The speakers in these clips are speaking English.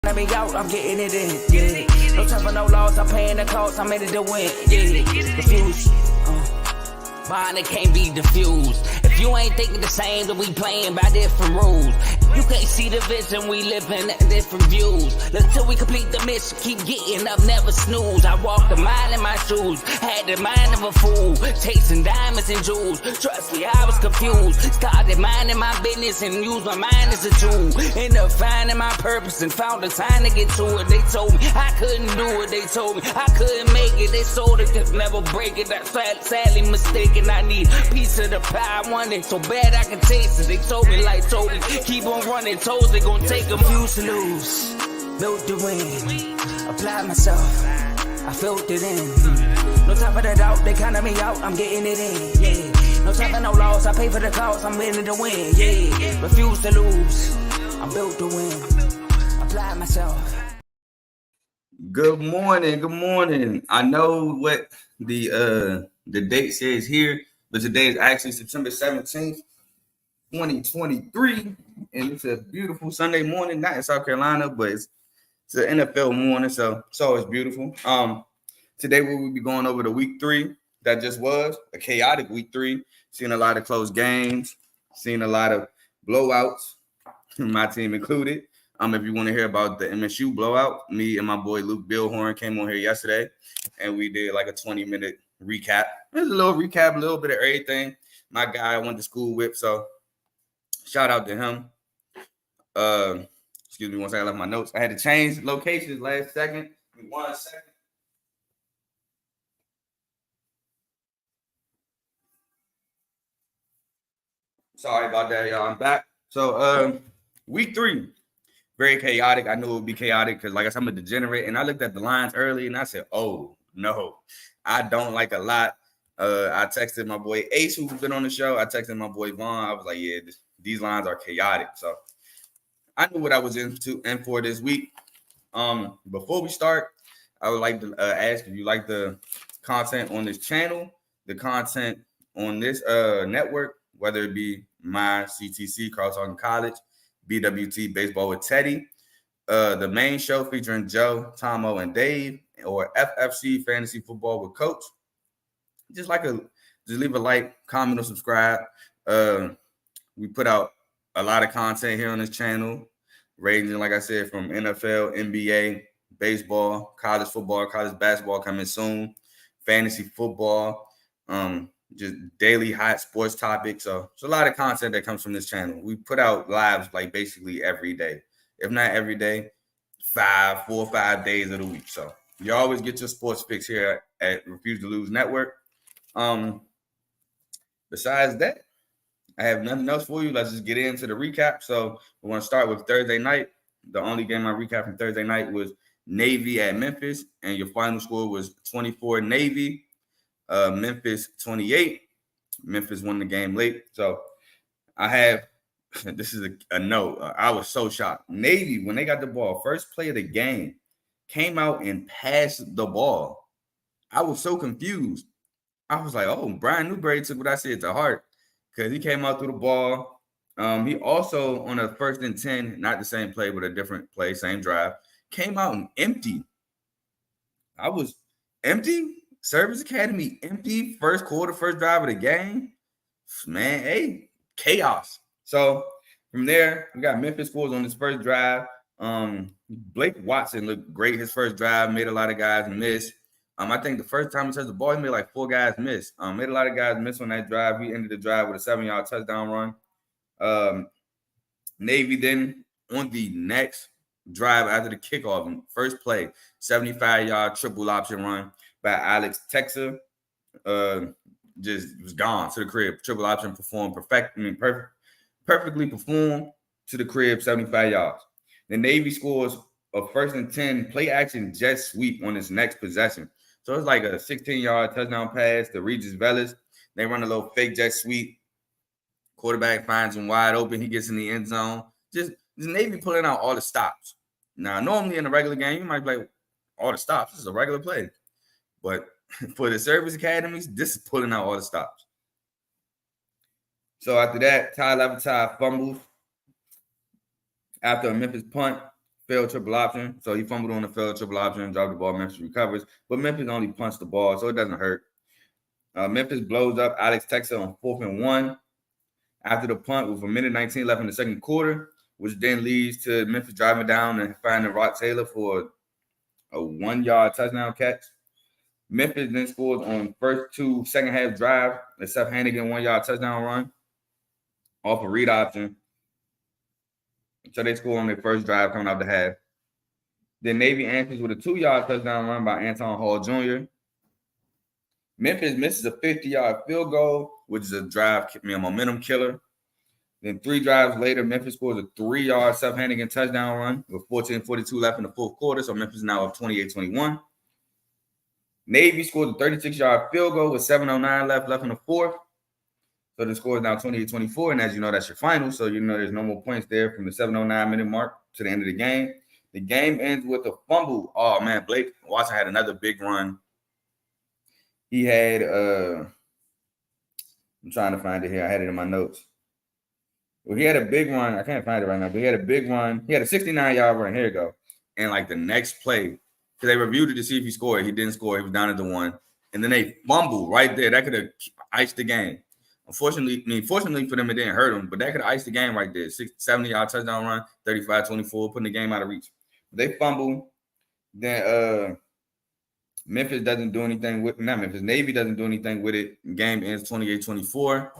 Let me out, I'm getting it in, yeah. No time for no loss, I'm paying the cost, I'm in it to win, yeah. Confused, mine it can't be diffused. If you ain't thinking the same, then we playing by different rules. You can't see the vision, we living at different views. Look till we complete the mission, keep getting up, never snooze. I walk the mile in my shoes, had the mind of a fool, chasing diamonds and jewels. Trust me, I was confused. Started minding my business and used my mind as a tool. Ended up finding my purpose and found the time to get to it. They told me I couldn't do it, they told me I couldn't make it. They sold it, could never break it. That's sadly mistaken. I need a piece of the pie, I want it so bad I can taste it. They told me like Toby, keep on running, toes they gon' take them. Used to lose, built to win, applied myself, I felt it in. No time for the doubt, they counted me out, I'm getting it in, yeah. No time for no loss, I pay for the cost, I'm winning to win, yeah. Refuse to lose, I'm built to win, applied myself. Good morning. I know what the date says here, but today is actually September 17th, 2023, and it's a beautiful Sunday morning, not in South Carolina, but it's an NFL morning, so it's always beautiful. Today we will be going over the week 3 that just was a chaotic week 3, seeing a lot of close games, seeing a lot of blowouts, my team included. If you want to hear about the MSU blowout, me and my boy Luke Billhorn came on here yesterday, and we did like a 20-minute recap. There's a little recap, a little bit of everything. My guy I went to school with, so shout out to him. Excuse me, once I left my notes. I had to change locations last second. Give me 1 second. Sorry about that, y'all. I'm back. So week 3. Very chaotic. I knew it would be chaotic because, like I said, I'm a degenerate. And I looked at the lines early and I said, oh, no, I don't like a lot. I texted my boy Ace, who's been on the show. I texted my boy Vaughn. I was like, yeah, these lines are chaotic. So I knew what I was in for this week. Before we start, I would like to ask if you like the content on this channel, the content on this network, whether it be my CTC, Carl Talking College, BWT Baseball with Teddy, the main show featuring Joe, Tomo, and Dave, or FFC Fantasy Football with Coach. Just leave a like, comment, or subscribe. We put out a lot of content here on this channel, ranging, like I said, from NFL, NBA, baseball, college football, college basketball coming soon, fantasy football, just daily hot sports topics. So it's a lot of content that comes from this channel. We put out lives like basically every day, if not every day, 4 or 5 days of the week. So you always get your sports fix here at Refuse to Lose Network. Besides that, I have nothing else for you. Let's just get into the recap. So we want to start with Thursday night. The only game I recap from Thursday night was Navy at Memphis, and your final score was 24 Navy. Memphis 28. Memphis won the game late. So I have, this is a note. I was so shocked. Navy, when they got the ball, first play of the game, came out and passed the ball. I was so confused. I was like, oh, Brian Newberry took what I said to heart because he came out through the ball. He also, on a 1st and 10, not the same play, but a different play, same drive, came out and empty. I was empty. Service Academy empty, first quarter, first drive of the game. Man, hey, chaos. So from there, we got Memphis scores on his first drive. Blake Watson looked great his first drive, made a lot of guys miss. I think the first time he touched the ball, he made like 4 guys miss. Made a lot of guys miss on that drive. He ended the drive with a 7-yard touchdown run. Navy then on the next drive after the kickoff, first play, 75-yard triple option run by Alex Texer, just was gone to the crib. Triple option performed perfectly performed to the crib, 75 yards. The Navy scores a 1st and 10 play action jet sweep on his next possession. So it's like a 16-yard touchdown pass to Regis Velas. They run a little fake jet sweep. Quarterback finds him wide open. He gets in the end zone. Just the Navy pulling out all the stops. Now, normally in a regular game, you might be like, all the stops. This is a regular play. But for the service academies, this is pulling out all the stops. So after that, Ty Levitai fumbles after a Memphis punt. failed triple option. So he fumbled on the failed triple option, dropped the ball. Memphis recovers, but Memphis only punched the ball, so it doesn't hurt. Memphis blows up Alex Texas on 4th and 1 after the punt with 1:19 left in the second quarter, which then leads to Memphis driving down and finding Rock Taylor for a 1-yard touchdown catch. Memphis then scores on first 2 second half drive, a Seth Hannigan 1-yard touchdown run off a read option. So they score on their first drive coming out the half. Then Navy answers with a 2-yard touchdown run by Anton Hall Jr. Memphis misses a 50-yard field goal, which is a momentum killer. Then 3 drives later, Memphis scores a 3-yard Seth Hannigan touchdown run with 14:42 left in the fourth quarter. So Memphis is now up 28-21. Navy scores a 36-yard field goal with 7:09 left in the fourth. So the score is now 28-24. And as you know, that's your final. So you know there's no more points there from the 7:09 minute mark to the end of the game. The game ends with a fumble. Oh, man, Blake Watson had another big run. He had, I'm trying to find it here. I had it in my notes. Well, he had a big run. I can't find it right now, but he had a big run. He had a 69-yard run. Here you go. And like the next play, because they reviewed it to see if he scored. He didn't score. He was down at the 1. And then they fumbled right there. That could have iced the game. Fortunately for them, it didn't hurt them, but that could have iced the game right there. 70-yard touchdown run, 35-24, putting the game out of reach. They fumble. Then Memphis doesn't do anything with Navy doesn't do anything with it. Game ends 28-24.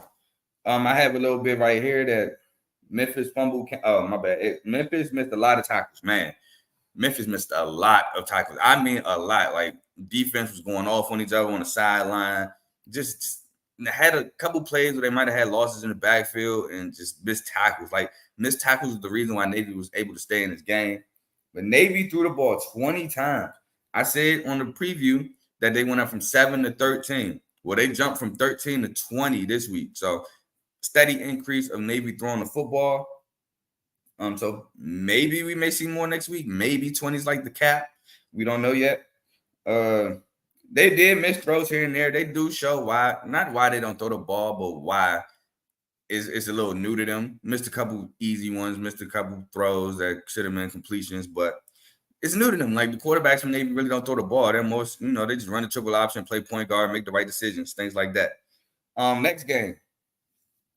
I have a little bit right here that Memphis fumbled. Oh, my bad. Memphis missed a lot of tackles, man. Memphis missed a lot of tackles. I mean, a lot. Like, defense was going off on each other on the sideline. Just had a couple plays where they might have had losses in the backfield and just missed tackles. Like, missed tackles was the reason why Navy was able to stay in this game. But Navy threw the ball 20 times. I said on the preview that they went up from 7 to 13. Well, they jumped from 13 to 20 this week. So, steady increase of Navy throwing the football. So maybe we may see more next week. Maybe 20 is like the cap. We don't know yet. They did miss throws here and there. They do show why, not why they don't throw the ball, but why it's a little new to them. Missed a couple easy ones, missed a couple throws that should have been completions, but it's new to them. Like the quarterbacks from Navy really don't throw the ball. They're most, they just run the triple option, play point guard, make the right decisions, things like that. Next game,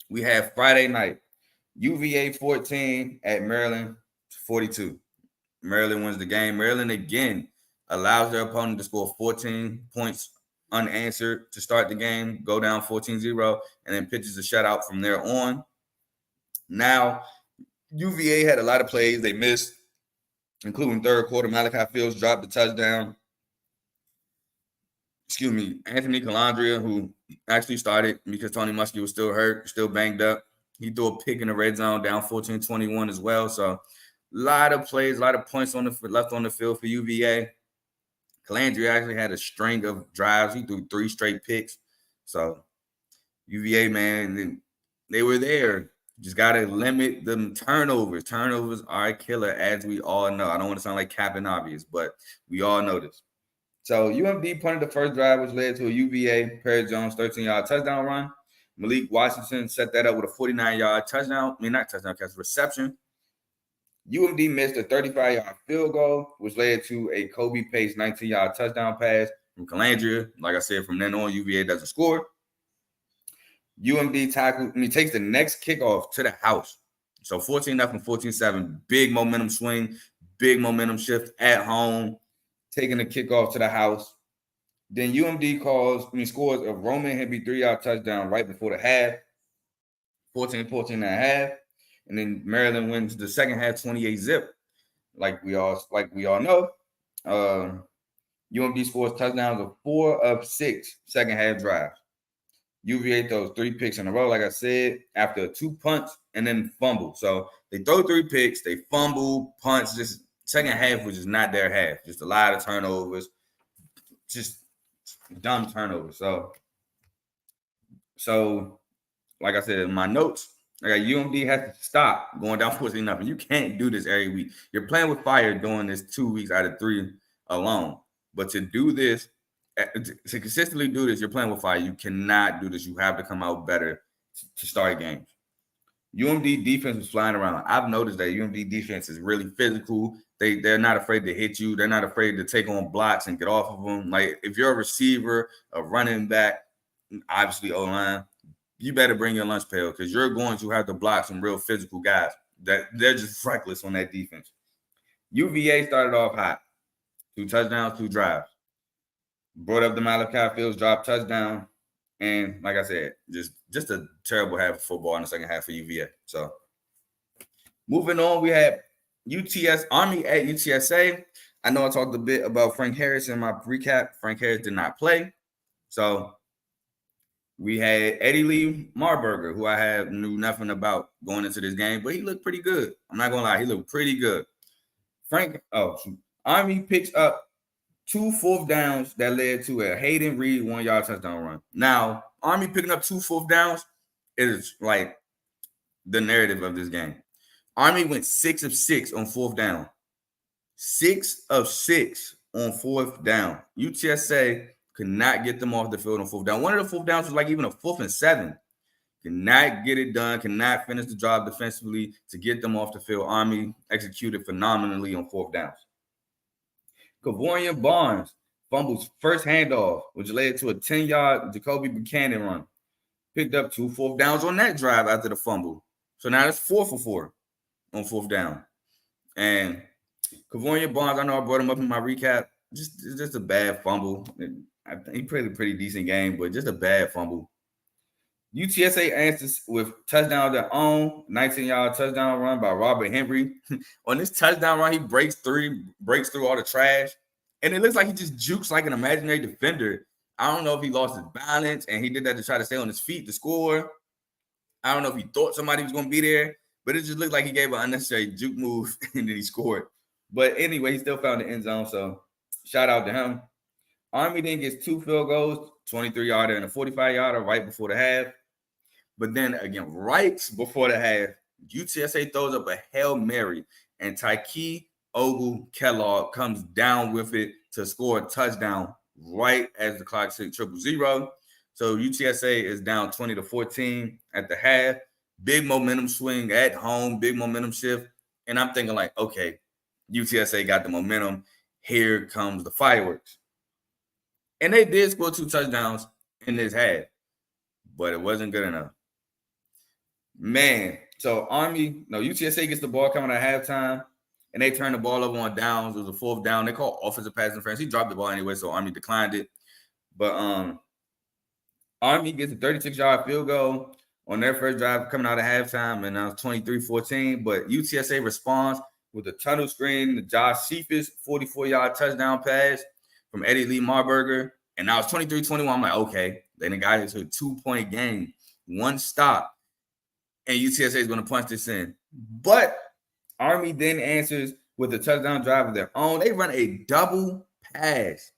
we have Friday night. UVA 14 at Maryland 42. Maryland wins the game. Maryland again allows their opponent to score 14 points unanswered to start the game, go down 14-0, and then pitches a shutout from there on. Now, UVA had a lot of plays they missed, including third quarter. Malachi Fields dropped the touchdown. Anthony Calandria, who actually started because Tony Muskie was still hurt, still banged up. He threw a pick in the red zone, down 14-21 as well. So, a lot of plays, a lot of points left on the field for UVA. Calandria actually had a string of drives. He threw 3 straight picks. So, UVA, man, they were there. Just got to limit the turnovers. Turnovers are a killer, as we all know. I don't want to sound like Captain Obvious, but we all know this. So, UMD punted the first drive, which led to a UVA Perry Jones 13-yard touchdown run. Malik Washington set that up with a 49-yard touchdown. Reception. UMD missed a 35-yard field goal, which led to a Kobe Pace 19-yard touchdown pass from Calandria. Like I said, from then on, UVA doesn't score. UMD takes the next kickoff to the house. So 14-0, 14-7. Big momentum swing, big momentum shift at home, taking the kickoff to the house. Then UMD scores a Roman Hemby 3-yard touchdown right before the half, 14-14 and a half. And then Maryland wins the second half 28-0. Like we all know. UMD scores touchdowns of 4 of 6 second half drives. UVA throws 3 picks in a row, like I said, after 2 punts and then fumble. So they throw 3 picks, they fumble, punts. Just second half was just not their half. Just a lot of turnovers. Just dumb turnovers. So like I said in my notes, UMD has to stop going down 14-0. You can't do this every week. You're playing with fire doing this 2 weeks out of 3 alone. But to do this, to consistently do this, you're playing with fire. You cannot do this. You have to come out better to start games. UMD defense was flying around. I've noticed that UMD defense is really physical. They're not afraid to hit you. They're not afraid to take on blocks and get off of them. Like if you're a receiver, a running back, obviously O-line, you better bring your lunch pail because you're going to have to block some real physical guys that they're just reckless on that defense. UVA started off hot. 2 touchdowns, 2 drives. Brought up the Malachi Fields drop touchdown. And like I said, just a terrible half of football in the second half for UVA. So moving on, we had Army at UTSA. I know I talked a bit about Frank Harris in my recap. Frank Harris did not play. So we had Eddie Lee Marburger, who I knew nothing about going into this game, but he looked pretty good. I'm not going to lie. He looked pretty good. Army picks up 2 4th downs that led to a Hayden Reed 1-yard touchdown run. Now, Army picking up 2 4th downs is like the narrative of this game. Army went 6 of 6 on 4th down. 6 of 6 on 4th down. UTSA could not get them off the field on 4th down. One of the 4th downs was like even a 4th and 7. Could not get it done, could not finish the job defensively to get them off the field. Army executed phenomenally on 4th downs. Kavorian Barnes fumbles first handoff, which led to a 10-yard Jacoby Buchanan run. Picked up 2 4th downs on that drive after the fumble. So now it's 4 for 4 on 4th down. And Kavorian Barnes, I know I brought him up in my recap. Just a bad fumble. I think he played a pretty decent game, but just a bad fumble. UTSA answers with touchdown of their own, 19-yard touchdown run by Robert Henry. On this touchdown run, he breaks through all the trash, and it looks like he just jukes like an imaginary defender. I don't know if he lost his balance, and he did that to try to stay on his feet to score. I don't know if he thought somebody was going to be there, but it just looked like he gave an unnecessary juke move, and then he scored. But anyway, he still found the end zone, so shout out to him. Army then gets 2 field goals, 23-yarder and a 45-yarder right before the half. But then again, right before the half, UTSA throws up a Hail Mary, and Tyke Ogle Kellogg comes down with it to score a touchdown right as the clock hit 000. So UTSA is down 20-14 at the half. Big momentum swing at home, big momentum shift. And I'm thinking like, okay, UTSA got the momentum. Here comes the fireworks. And they did score 2 touchdowns in this half, but it wasn't good enough. Man, so UTSA gets the ball coming at halftime, and they turn the ball over on downs. It was a 4th down. They call offensive pass interference. He dropped the ball anyway, so Army declined it. But Army gets a 36-yard field goal on their first drive coming out of halftime, and now it's 23-14. But UTSA responds with a tunnel screen, the Josh Cephas 44-yard touchdown pass from Eddie Lee Marburger, and now it's 23-21. I'm like, okay, then the guy is a 2-point game, 1 stop. And UTSA is going to punch this in. But Army then answers with a touchdown drive of their own. They run a double pass.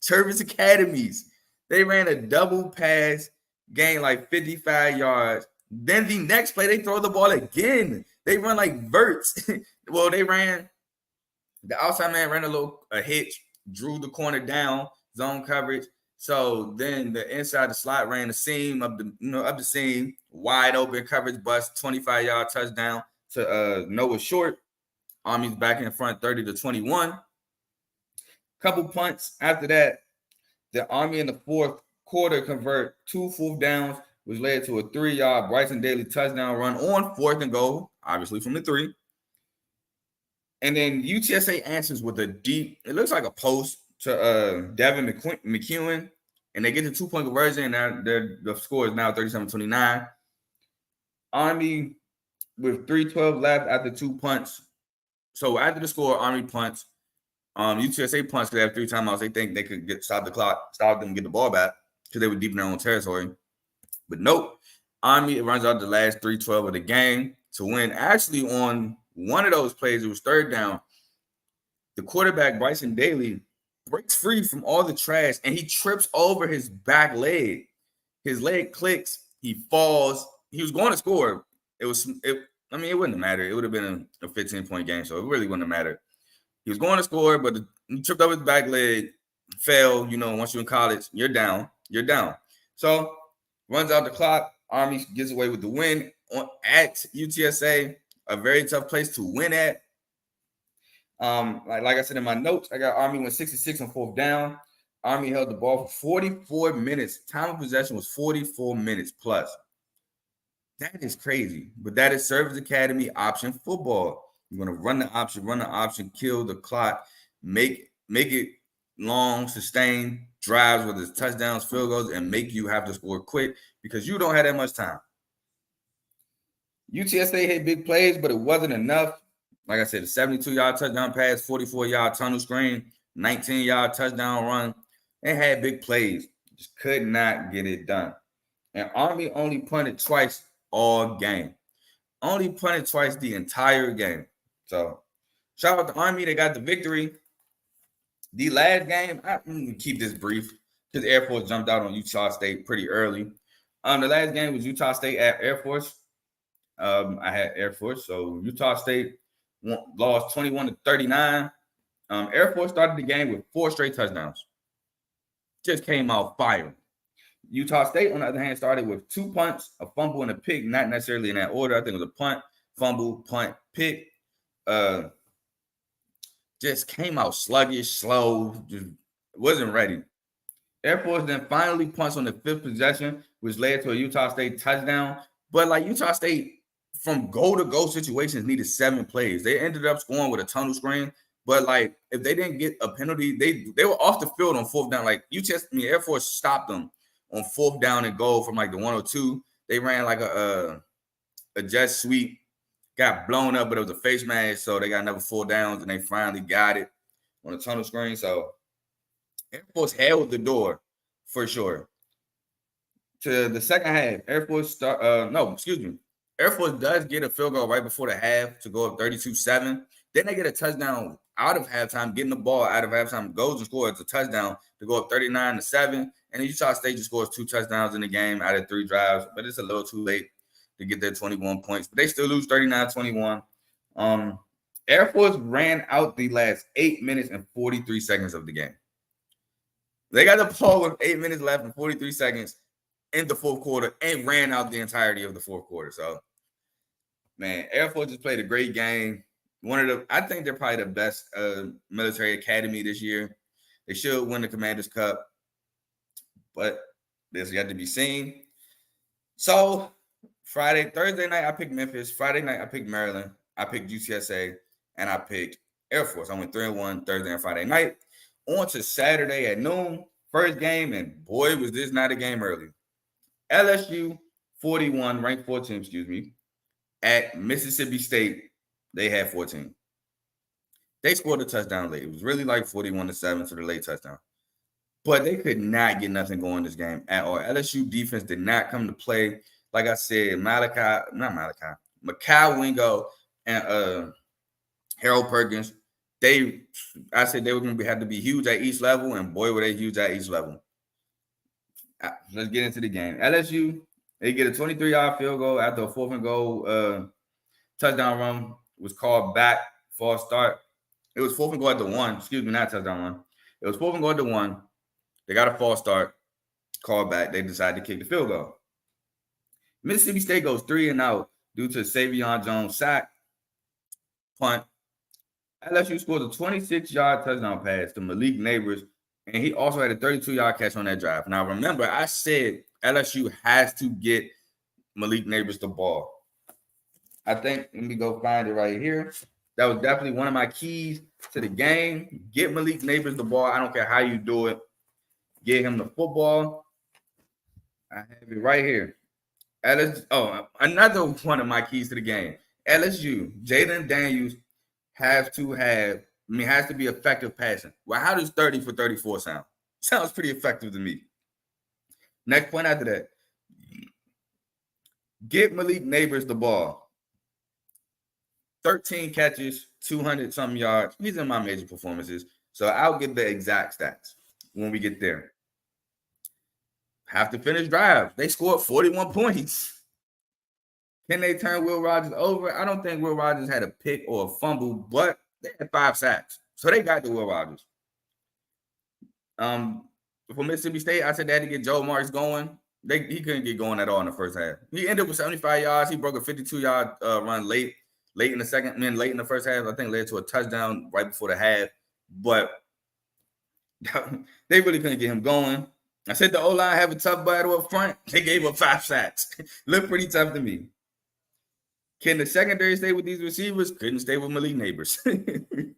Service Academies. They ran a double pass, gained like 55 yards. Then the next play, they throw the ball again. They run like verts. Well, the outside man ran a hitch, drew the corner down, zone coverage. So then the inside the slot ran the seam up the seam, wide open coverage bust, 25-yard touchdown to Noah Short. Army's back in front 30-21. Couple punts after that. The Army in the 4th quarter convert 2 4th downs, which led to a 3-yard Bryson Daly touchdown run on 4th and goal, obviously from the 3. And then UTSA answers with a deep, it looks like a post to Devin McEwen, and they get the 2-point conversion, and the score is now 37-29. Army with 3:12 left after 2 punts. So after the score, Army punts. UTSA punts because they have 3 timeouts. They think they could stop the clock, stop them, get the ball back because they were deep in their own territory. But nope. Army runs out the last 3:12 of the game to win. Actually, on one of those plays, it was 3rd down. The quarterback, Bryson Daly, breaks free from all the trash, and he trips over his back leg. His leg clicks. He falls. He was going to score. It wouldn't matter. It would have been a 15-point game, so it really wouldn't have mattered. He was going to score, but he tripped over his back leg, fell. Once you're in college, you're down. You're down. So runs out the clock. Army gets away with the win at UTSA, a very tough place to win at. Like I said in my notes, I got Army went 66 on 4th down. Army held the ball for 44 minutes. Time of possession was 44 minutes plus. That is crazy. But that is Service Academy option football. You're going to run the option, kill the clock, make it long, sustained drives, whether it's touchdowns, field goals, and make you have to score quick because you don't have that much time. UTSA hit big plays, but it wasn't enough. Like I said, a 72-yard touchdown pass, 44-yard tunnel screen, 19-yard touchdown run. They had big plays, just could not get it done. And Army only punted twice all game. Only punted twice the entire game. So, shout out to Army. They got the victory. The last game, I'm going to keep this brief because Air Force jumped out on Utah State pretty early. The last game was Utah State at Air Force. I had Air Force. So, Utah State lost 21-39. Air Force started the game with 4 straight touchdowns. Just came out firing. Utah State, on the other hand, started with 2 punts, a fumble, and a pick, not necessarily in that order. I think it was a punt, fumble, punt, pick. Just came out sluggish, slow, just wasn't ready. Air Force then finally punts on the 5th possession, which led to a Utah State touchdown. But like Utah State, from goal-to-goal situations, needed 7 plays. They ended up scoring with a tunnel screen. But like, if they didn't get a penalty, they were off the field on 4th down. Like Air Force stopped them on 4th down and goal from like the 102. They ran like a jet sweep, got blown up, but it was a face mask, so they got another 4 downs, and they finally got it on the tunnel screen. So Air Force held the door for sure. To the second half, Air Force Air Force does get a field goal right before the half to go up 32-7. Then they get a touchdown out of halftime, getting the ball out of halftime, goes and scores a touchdown to go up 39-7. And then Utah State just scores 2 touchdowns in the game out of 3 drives, but it's a little too late to get their 21 points. But they still lose 39-21. Air Force ran out the last 8 minutes and 43 seconds of the game. They got the ball with 8 minutes left and 43 seconds in the 4th quarter and ran out the entirety of the 4th quarter. So, man, Air Force just played a great game. I think they're probably the best military academy this year. They should win the Commanders Cup, but this yet to be seen. So Thursday night, I picked Memphis. Friday night, I picked Maryland. I picked UTSA, and I picked Air Force. I went 3-1 Thursday and Friday night. On to Saturday at noon, first game, and boy, was this not a game early. LSU 41, ranked 14, at Mississippi State. They had 14. They scored a touchdown late. It was really like 41-7 for the late touchdown. But they could not get nothing going this game at all. LSU defense did not come to play. Like I said, Mekhi Wingo and Harold Perkins, I said they were going to have to be huge at each level, and boy, were they huge at each level. Let's get into the game. LSU, they get a 23-yard field goal after a 4th and goal touchdown run was called back for a start. It was 4th and goal at the 1. Not touchdown run. It was 4th and goal at the 1. They got a false start, called back. They decided to kick the field goal. Mississippi State goes 3-and-out due to Savion Jones' sack, punt. LSU scores a 26-yard touchdown pass to Malik Neighbors, and he also had a 32-yard catch on that drive. Now, remember, I said LSU has to get Malik Neighbors the ball. I think, let me go find it right here. That was definitely one of my keys to the game. Get Malik Neighbors the ball. I don't care how you do it. Get him the football. I have it right here. Another one of my keys to the game. LSU, Jaden Daniels has to be effective passing. Well, how does 30 for 34 sound? Sounds pretty effective to me. Next point after that. Get Malik Neighbors the ball. 13 catches, 200-something yards. These are my major performances. So I'll get the exact stats when we get there. Have to finish drives. They scored 41 points. Can they turn Will Rogers over? I don't think Will Rogers had a pick or a fumble, but they had 5 sacks. So they got the Will Rogers. For Mississippi State, I said they had to get Joe Marks going. He couldn't get going at all in the first half. He ended with 75 yards. He broke a 52-yard run late. late in the first half. I think led to a touchdown right before the half, but they really couldn't get him going. I said the O-line have a tough battle up front. They gave up 5 sacks. Looked pretty tough to me. Can the secondary stay with these receivers? Couldn't stay with Malik Neighbors. And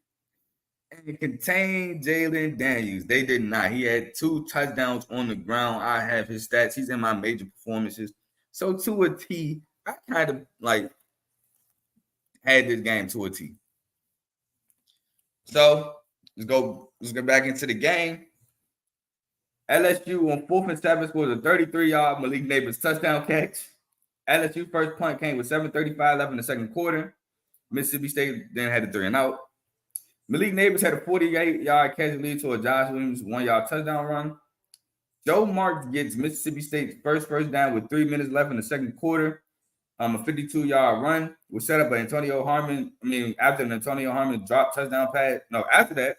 contain Jalen Daniels. They did not. He had 2 touchdowns on the ground. I have his stats. He's in my major performances. So to a T, I kind of like had this game to a T. So let's get back into the game. LSU on 4th and 7 scores a 33-yard Malik Neighbors touchdown catch. LSU first punt came with 7:35 left in the second quarter. Mississippi State then had a 3-and-out. Malik Neighbors had a 48-yard catch that lead to a Josh Williams 1-yard touchdown run. Joe Marks gets Mississippi State's first down with 3 minutes left in the second quarter. A 52-yard run was set up by Antonio Harmon. After an Antonio Harmon dropped touchdown pass. No, after that,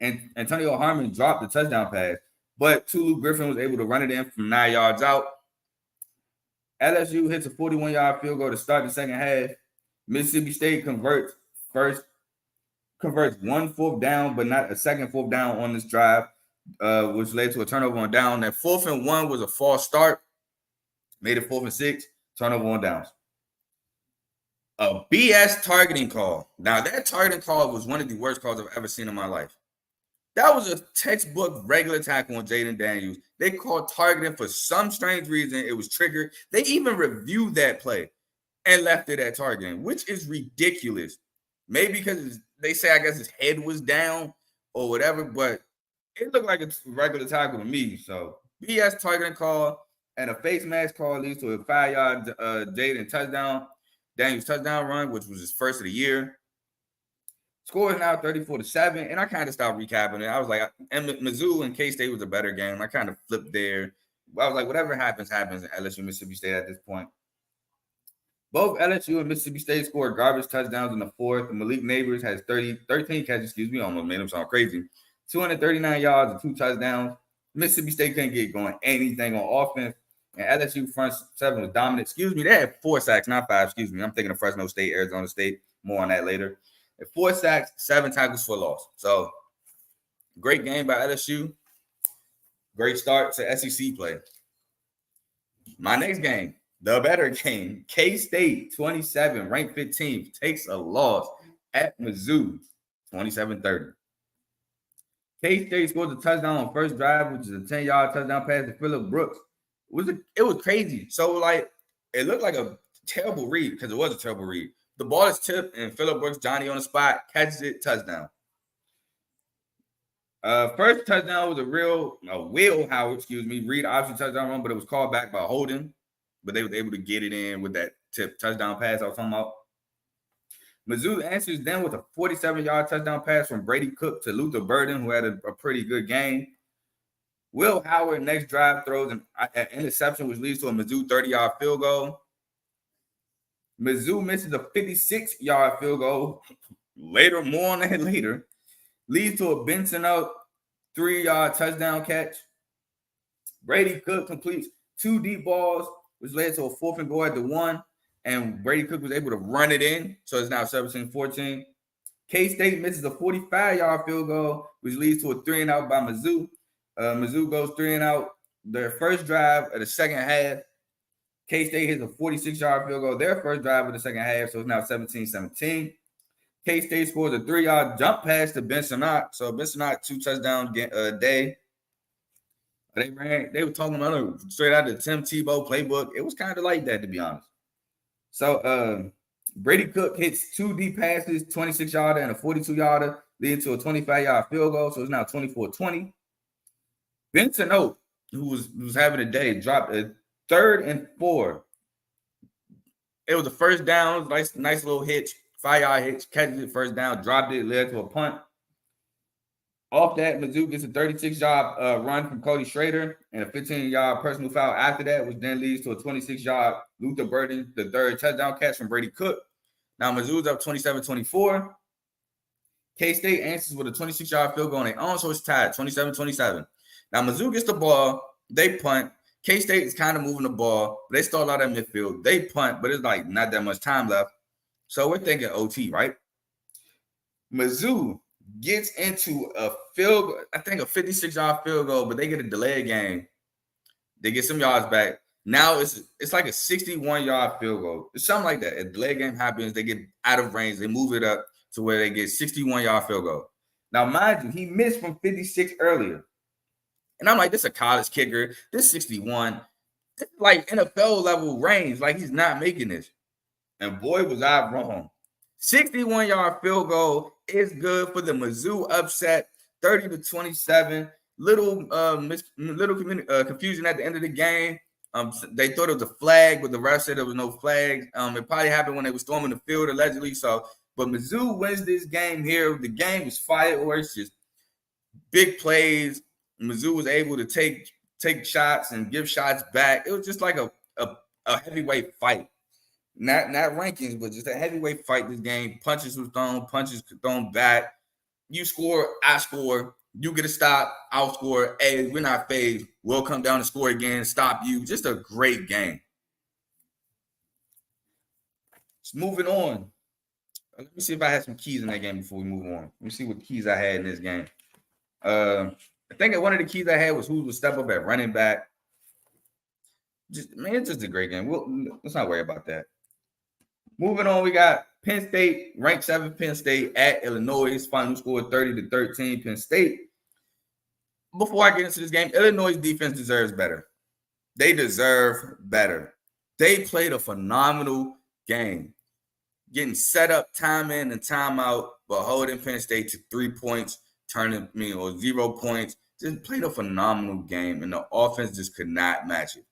and Antonio Harmon dropped the touchdown pass, but Tulu Griffin was able to run it in from 9 yards out. LSU hits a 41-yard field goal to start the second half. Mississippi State converts 1 4th down, but not a second 4th down on this drive, which led to a turnover on down. That 4th and 1 was a false start. Made it 4th and 6, turnover on downs. A BS targeting call. Now, that targeting call was one of the worst calls I've ever seen in my life. That was a textbook regular tackle on Jaden Daniels. They called targeting for some strange reason. It was triggered. They even reviewed that play and left it at targeting, which is ridiculous. Maybe because they say, I guess his head was down or whatever, but it looked like a regular tackle to me. So BS targeting call and a face mask call leads to a 5-yard Jaden touchdown. Daniels touchdown run, which was his first of the year. Score is now 34-7, and I kind of stopped recapping it. I was like, and Mizzou and K-State was a better game. I kind of flipped there. I was like, whatever happens in LSU, Mississippi State at this point. Both LSU and Mississippi State scored garbage touchdowns in the fourth. Malik Neighbors has 13 catches, almost made him sound crazy. 239 yards and 2 touchdowns. Mississippi State couldn't get going anything on offense. And LSU front 7 was dominant. They had 4 sacks, not 5. I'm thinking of Fresno State, Arizona State. More on that later. 4 sacks, 7 tackles for loss. So, great game by LSU. Great start to SEC play. My next game, the better game. K-State, 27, ranked 15th, takes a loss at Mizzou, 27-30. K-State scores a touchdown on first drive, which is a 10-yard touchdown pass to Phillip Brooks. It was crazy. So, it looked like a terrible read because it was a terrible read. The ball is tipped, and Phillip Brooks, Johnny on the spot, catches it, touchdown. First touchdown was a Will Howard, read option touchdown run, but it was called back by holding. But they were able to get it in with that tip touchdown pass I was talking about. Mizzou answers then with a 47-yard touchdown pass from Brady Cook to Luther Burden, who had a pretty good game. Will Howard next drive throws an interception, which leads to a Mizzou 30-yard field goal. Mizzou misses a 56-yard field goal. More on that later. Leads to a Benson out 3-yard touchdown catch. Brady Cook completes 2 deep balls, which led to a 4th and goal at the 1. And Brady Cook was able to run it in. So it's now 17-14. K-State misses a 45-yard field goal, which leads to a 3-and-out by Mizzou. Mizzou goes 3-and-out. Their first drive of the second half. K-State hits a 46-yard field goal, their first drive of the second half, so it's now 17-17. K-State scores a 3-yard jump pass to Benson Ott. So Benson Ott, 2 touchdowns a day. They were talking about it straight out of the Tim Tebow playbook. It was kind of like that, to be honest. So Brady Cook hits 2 deep passes, 26-yarder and a 42-yarder, leading to a 25-yard field goal. So it's now 24-20. Benson Ott, who was having a day, dropped a 3rd and 4. It was a first down, nice little hitch, 5-yard hitch, catches it first down, dropped it, led to a punt. Off that, Mizzou gets a 36-yard run from Cody Schrader and a 15-yard personal foul after that, which then leads to a 26-yard Luther Burden, the 3rd touchdown catch from Brady Cook. Now Mizzou's up 27-24. K-State answers with a 26-yard field goal on their own, so it's tied, 27-27. Now Mizzou gets the ball, they punt. K-State is kind of moving the ball. They start out at midfield. They punt, but it's not that much time left. So we're thinking OT, right? Mizzou gets into a field goal, I think a 56-yard field goal, but they get a delayed game. They get some yards back. Now it's like a 61-yard field goal. It's something like that. A delayed game happens, they get out of range, they move it up to where they get 61-yard field goal. Now, mind you, he missed from 56 earlier. And I'm like, this is a college kicker. This 61. This is like NFL level range. Like, he's not making this. And boy, was I wrong. 61-yard field goal is good for the Mizzou upset, 30-27. Little confusion at the end of the game. They thought it was a flag, but the ref said there was no flag. It probably happened when they were storming the field, allegedly. So, but Mizzou wins this game here. The game was fireworks, just big plays. Mizzou was able to take shots and give shots back. It was just like a heavyweight fight. Not rankings, but just a heavyweight fight this game. Punches were thrown back. You score, I score. You get a stop, I'll score. Hey, we're not phased. We'll come down and score again, stop you. Just a great game. Just moving on. Let me see if I had some keys in that game before we move on. Let me see what keys I had in this game. I think one of the keys I had was who would step up at running back. It's just a great game. Let's not worry about that. Moving on, we got Penn State, ranked 7th Penn State at Illinois. Final score 30-13 Penn State. Before I get into this game, Illinois' defense deserves better. They deserve better. They played a phenomenal game. Getting set up time in and time out, but holding Penn State to 3 points, or 0 points. Just played a phenomenal game, and the offense just could not match it.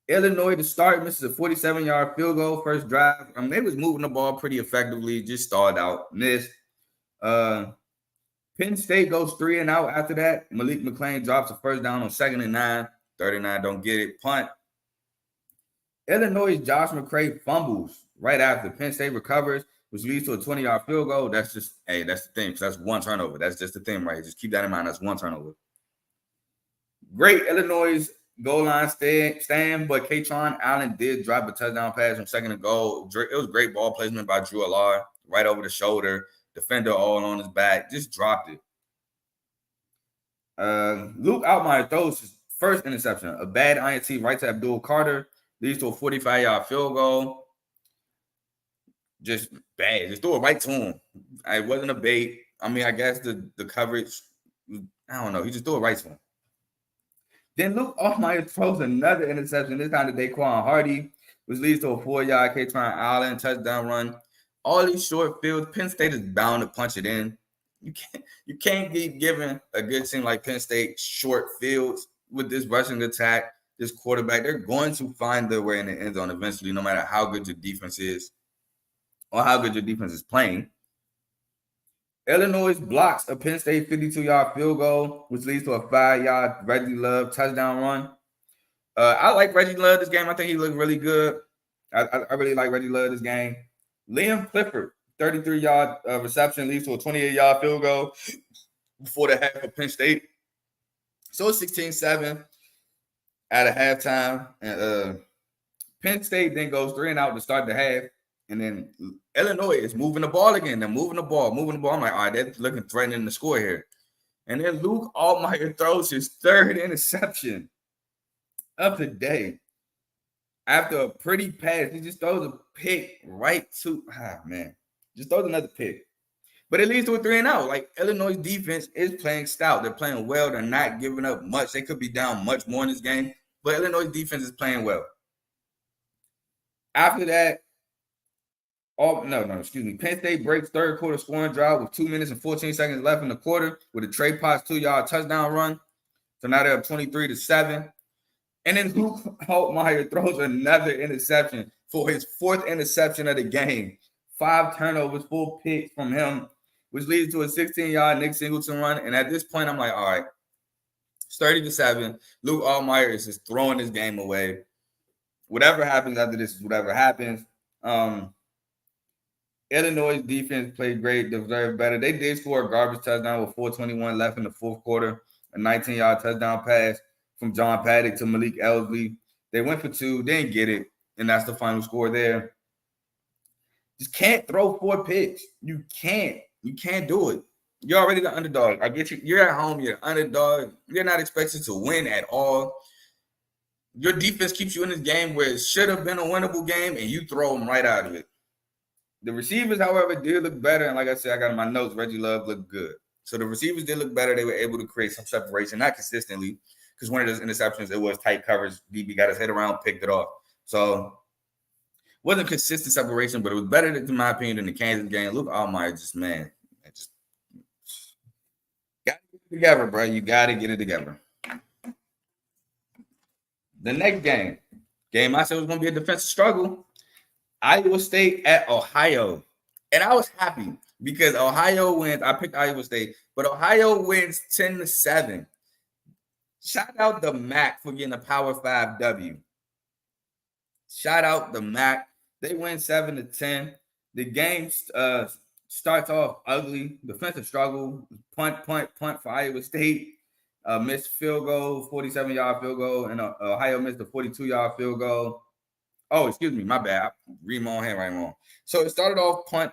Illinois to start misses a 47-yard field goal first drive. They was moving the ball pretty effectively, just stalled out, missed. Penn State goes 3 and out after that. Malik McClain drops a first down on 2nd and 9. 39 don't get it. Punt. Illinois' Josh McCray fumbles right after. Penn State recovers, which leads to a 20-yard field goal. That's the thing. So that's one turnover. That's just the thing, right? Just keep that in mind. That's one turnover. Great Illinois' goal line stand, but Katron Allen did drop a touchdown pass from 2nd and goal. It was great ball placement by Drew Allard, right over the shoulder. Defender all on his back, just dropped it. Luke Altmaier throws his first interception. A bad INT right to Abdul Carter leads to a 45-yard field goal. Just bad. Just threw it right to him. It wasn't a bait. I guess the coverage, I don't know. He just threw it right to him. Then Luke Altmaier throws another interception, this time to Daquan Hardy, which leads to a 4-yard Katron Allen touchdown run. All these short fields, Penn State is bound to punch it in. You can't keep giving a good team like Penn State short fields with this rushing attack, this quarterback. They're going to find their way in the end zone eventually, no matter how good your defense is or how good your defense is playing. Illinois blocks a Penn State 52-yard field goal, which leads to a 5-yard Reggie Love touchdown run. I like Reggie Love this game. I think he looked really good. I really like Reggie Love this game. Liam Clifford, 33-yard reception, leads to a 28-yard field goal before the half of Penn State. So it's 16-7 at a halftime. And Penn State then goes 3 and out to start the half. And then Illinois is moving the ball again. They're moving the ball. I'm like, all right, they're looking threatening to score here. And then Luke Altmaier throws his 3rd interception of the day. After a pretty pass, he just throws a pick right to, just throws another pick. But it leads to a 3 and out. Like, Illinois' defense is playing stout. They're playing well. They're not giving up much. They could be down much more in this game. But Illinois' defense is playing well. After that, Penn State breaks 3rd quarter scoring drive with 2 minutes and 14 seconds left in the quarter with a Trey Potts 2-yard touchdown run. So now they're up 23-7. And then Luke Altmaier throws another interception for his 4th interception of the game. 5 turnovers, 4 picks from him, which leads to a 16-yard Nick Singleton run. And at this point, I'm like, all right, it's 30-7. Luke Altmaier is just throwing this game away. Whatever happens after this is whatever happens. Illinois' defense played great, deserved better. They did score a garbage touchdown with 4:21 left in the 4th quarter, a 19-yard touchdown pass from John Paddock to Malik Elsley. They went for 2, didn't get it, and that's the final score there. Just can't throw 4 picks. You can't do it. You're already the underdog. I get you. You're at home. You're an underdog. You're not expected to win at all. Your defense keeps you in this game where it should have been a winnable game, and you throw them right out of it. The receivers, however, did look better. And like I said, I got in my notes, Reggie Love looked good. So the receivers did look better. They were able to create some separation, not consistently, because one of those interceptions, it was tight coverage. DB got his head around, picked it off. So wasn't consistent separation, but it was better, in my opinion, than the Kansas game. Luke Almeyer just got to get it together, bro. You got to get it together. The next game I said was going to be a defensive struggle. Iowa State at Ohio. And I was happy because Ohio wins. I picked Iowa State, but Ohio wins 10-7. Shout out the MAC for getting a Power 5 W. Shout out the MAC. They win 7-10. The game starts off ugly. Defensive struggle. Punt for Iowa State. Missed field goal, 47-yard field goal, and Ohio missed a 42-yard field goal. Oh, excuse me, my bad. Read my own handwriting wrong. So it started off punt.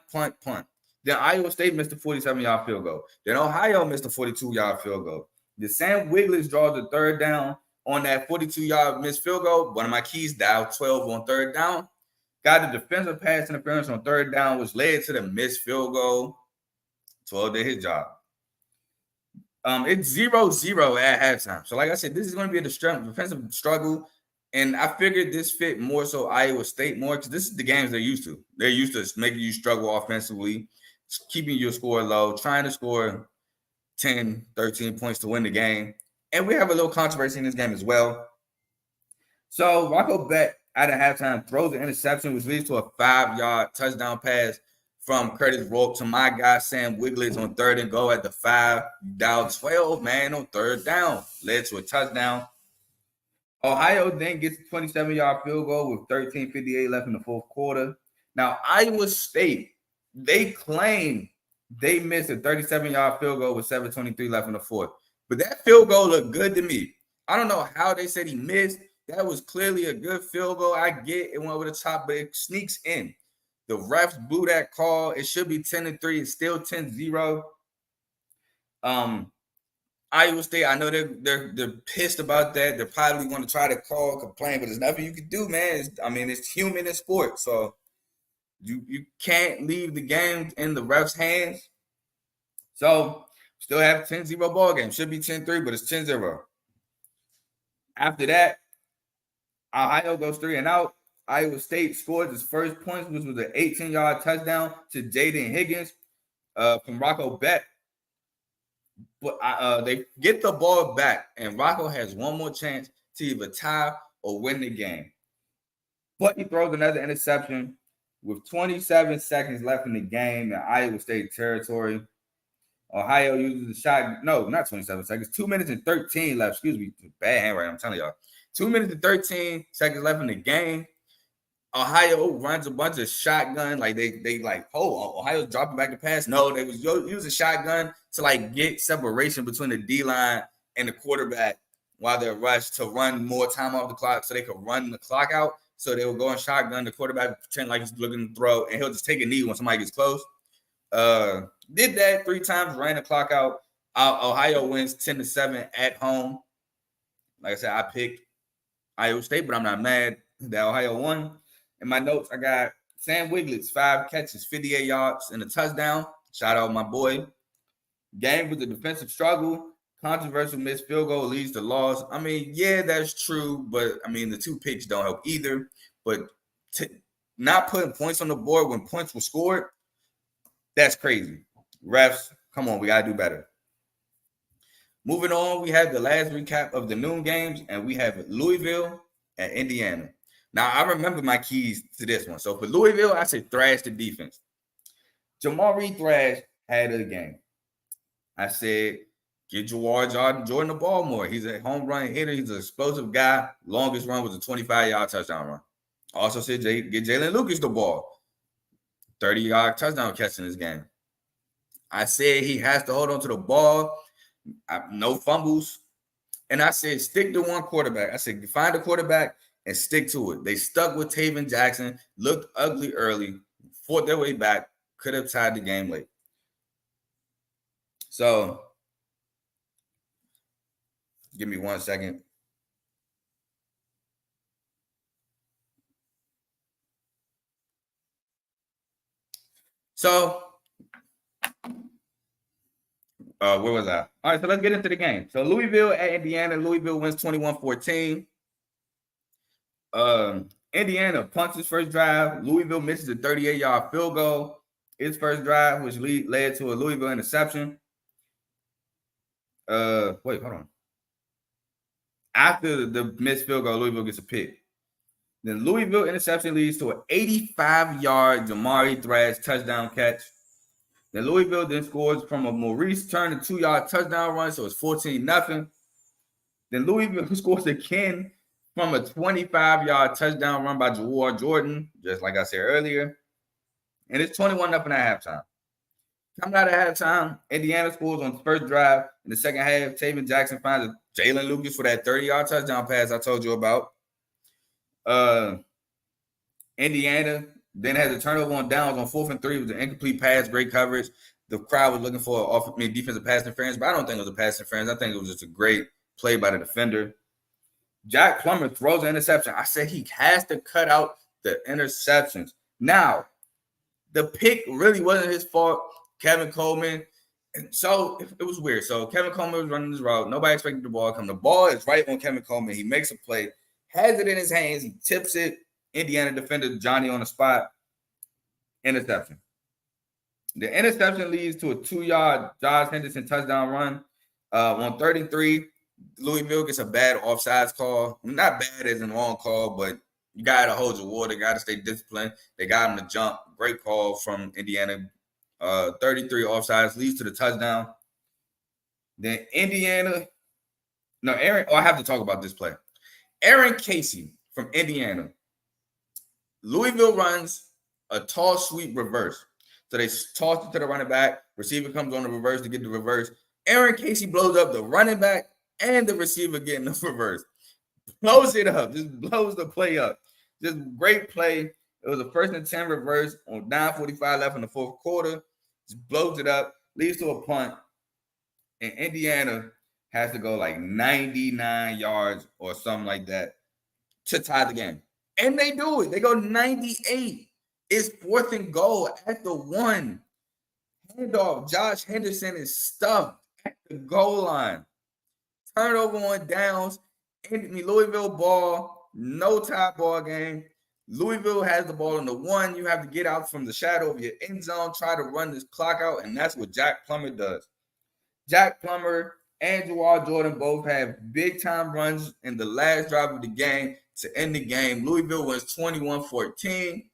Then Iowa State missed a 47-yard field goal. Then Ohio missed a 42-yard field goal. Then Sam Wiggins draws the third down on that 42-yard missed field goal. One of my keys, dial 12 on third down. Got the defensive pass interference on third down, which led to the missed field goal. 12 did his job. It's 0-0 at halftime. So like I said, this is going to be a defensive struggle. And I figured this fit more so Iowa State more because this is the games they're used to. They're used to making you struggle offensively, keeping your score low, trying to score 10, 13 points to win the game. And we have a little controversy in this game as well. So Rocco Beck at a halftime throws an interception, which leads to a 5-yard touchdown pass from Curtis Rourke to my guy Sam Wiggins on third and goal at the 5. Dial 12, man, on third down. Led to a touchdown. Ohio then gets a 27-yard field goal with 13:58 left in the fourth quarter. Now, Iowa State, they claim they missed a 37-yard field goal with 7:23 left in the fourth. But that field goal looked good to me. I don't know how they said he missed. That was clearly a good field goal. I get it went over the top, but it sneaks in. The refs blew that call. It should be 10-3. It's still 10-0. Iowa State, I know they're pissed about that. They're probably going to try to complain, but there's nothing you can do, man. It's human in sport. So you can't leave the game in the refs' hands. So still have a 10-0 ball game. Should be 10-3, but it's 10-0. After that, Ohio goes 3 and out. Iowa State scores its first points, which was an 18-yard touchdown to Jaden Higgins from Rocco Beck. But they get the ball back, and Rocco has one more chance to either tie or win the game. But he throws another interception with 27 seconds left in the game in Iowa State territory. Ohio uses the shot. No, not 27 seconds. 2 minutes and 13 left. Excuse me. Bad handwriting, I'm telling y'all. 2 minutes and 13 seconds left in the game. Ohio runs a bunch of shotgun. Like they like, oh, Ohio's dropping back the pass. No, they was using shotgun to like get separation between the D-line and the quarterback while they're rushed to run more time off the clock so they could run the clock out. So they will go in shotgun. The quarterback pretend like he's looking to throw, and he'll just take a knee when somebody gets close. Did that 3 times, ran the clock out. Ohio wins 10-7 at home. Like I said, I picked Iowa State, but I'm not mad that Ohio won. In my notes, I got Sam Wiggins, 5 catches, 58 yards, and a touchdown. Shout out my boy. Game with the defensive struggle. Controversial missed field goal leads to loss. Yeah, that's true, but the 2 picks don't help either. But not putting points on the board when points were scored, that's crazy. Refs, come on, we got to do better. Moving on, we have the last recap of the noon games, and we have Louisville and Indiana. Now, I remember my keys to this one. So for Louisville, I said thrash the defense. Jamal Reed Thrash had a game. I said, get Jordan the ball more. He's a home run hitter. He's an explosive guy. Longest run was a 25-yard touchdown run. Also said, get Jalen Lucas the ball. 30-yard touchdown catch in this game. I said he has to hold on to the ball. No fumbles. And I said, stick to one quarterback. I said, find a quarterback and stick to it. They stuck with Taven Jackson. Looked ugly early. fought their way back, could have tied the game late. So, give me 1 second. So, where was I? All right, so let's get into the game. So, Louisville at Indiana. Louisville wins 21-14. Indiana punts his first drive. Louisville misses a 38-yard field goal. His first drive, which led to a Louisville interception. Wait, hold on. After the missed field goal, Louisville gets a pick. Then Louisville interception leads to an 85-yard Jamari Thrash touchdown catch. Then Louisville then scores from a Maurice Turner 2-yard touchdown run, so it's 14-0. Then Louisville scores again from a 25-yard touchdown run by Jawar Jordan, just like I said earlier. And it's 21-0 at halftime. Coming out of halftime, Indiana scores on the first drive. In the second half, Taven Jackson finds Jalen Lucas for that 30-yard touchdown pass I told you about. Indiana then has a turnover on downs on 4th and 3 with an incomplete pass, great coverage. The crowd was looking for defensive pass interference, but I don't think it was a pass interference. I think it was just a great play by the defender. Jack Plummer throws an interception. I said he has to cut out the interceptions. Now, the pick really wasn't his fault. Kevin Coleman. And so it was weird. So Kevin Coleman was running his route. Nobody expected the ball to come. The ball is right on Kevin Coleman. He makes a play, has it in his hands. He tips it. Indiana defender Johnny on the spot. Interception. The interception leads to a 2-yard Josh Henderson touchdown run. On 33, Louisville gets a bad offsides call. Not bad as an on call, but you got to hold your water. Got to stay disciplined. They got him to jump. Great call from Indiana. 33 offsides leads to the touchdown. Then Indiana. No, I have to talk about this play. Aaron Casey from Indiana. Louisville runs a tall sweep reverse. So they toss it to the running back. Receiver comes on the reverse to get the reverse. Aaron Casey blows up the running back and the receiver getting the reverse. Blows it up. Just blows the play up. Just great play. It was a 1st and 10 reverse on 9:45 left in the fourth quarter. Just blows it up. Leads to a punt. And Indiana has to go like 99 yards or something like that to tie the game. And they do it. They go 98. It's 4th and goal at the 1. Handoff. Josh Henderson is stuffed at the goal line. Turnover on downs. Louisville ball. No tie ball game. Louisville has the ball on the 1. You have to get out from the shadow of your end zone, try to run this clock out, and that's what Jack Plummer does. Jack Plummer and Jawar Jordan both have big-time runs in the last drive of the game to end the game. Louisville wins 21-14.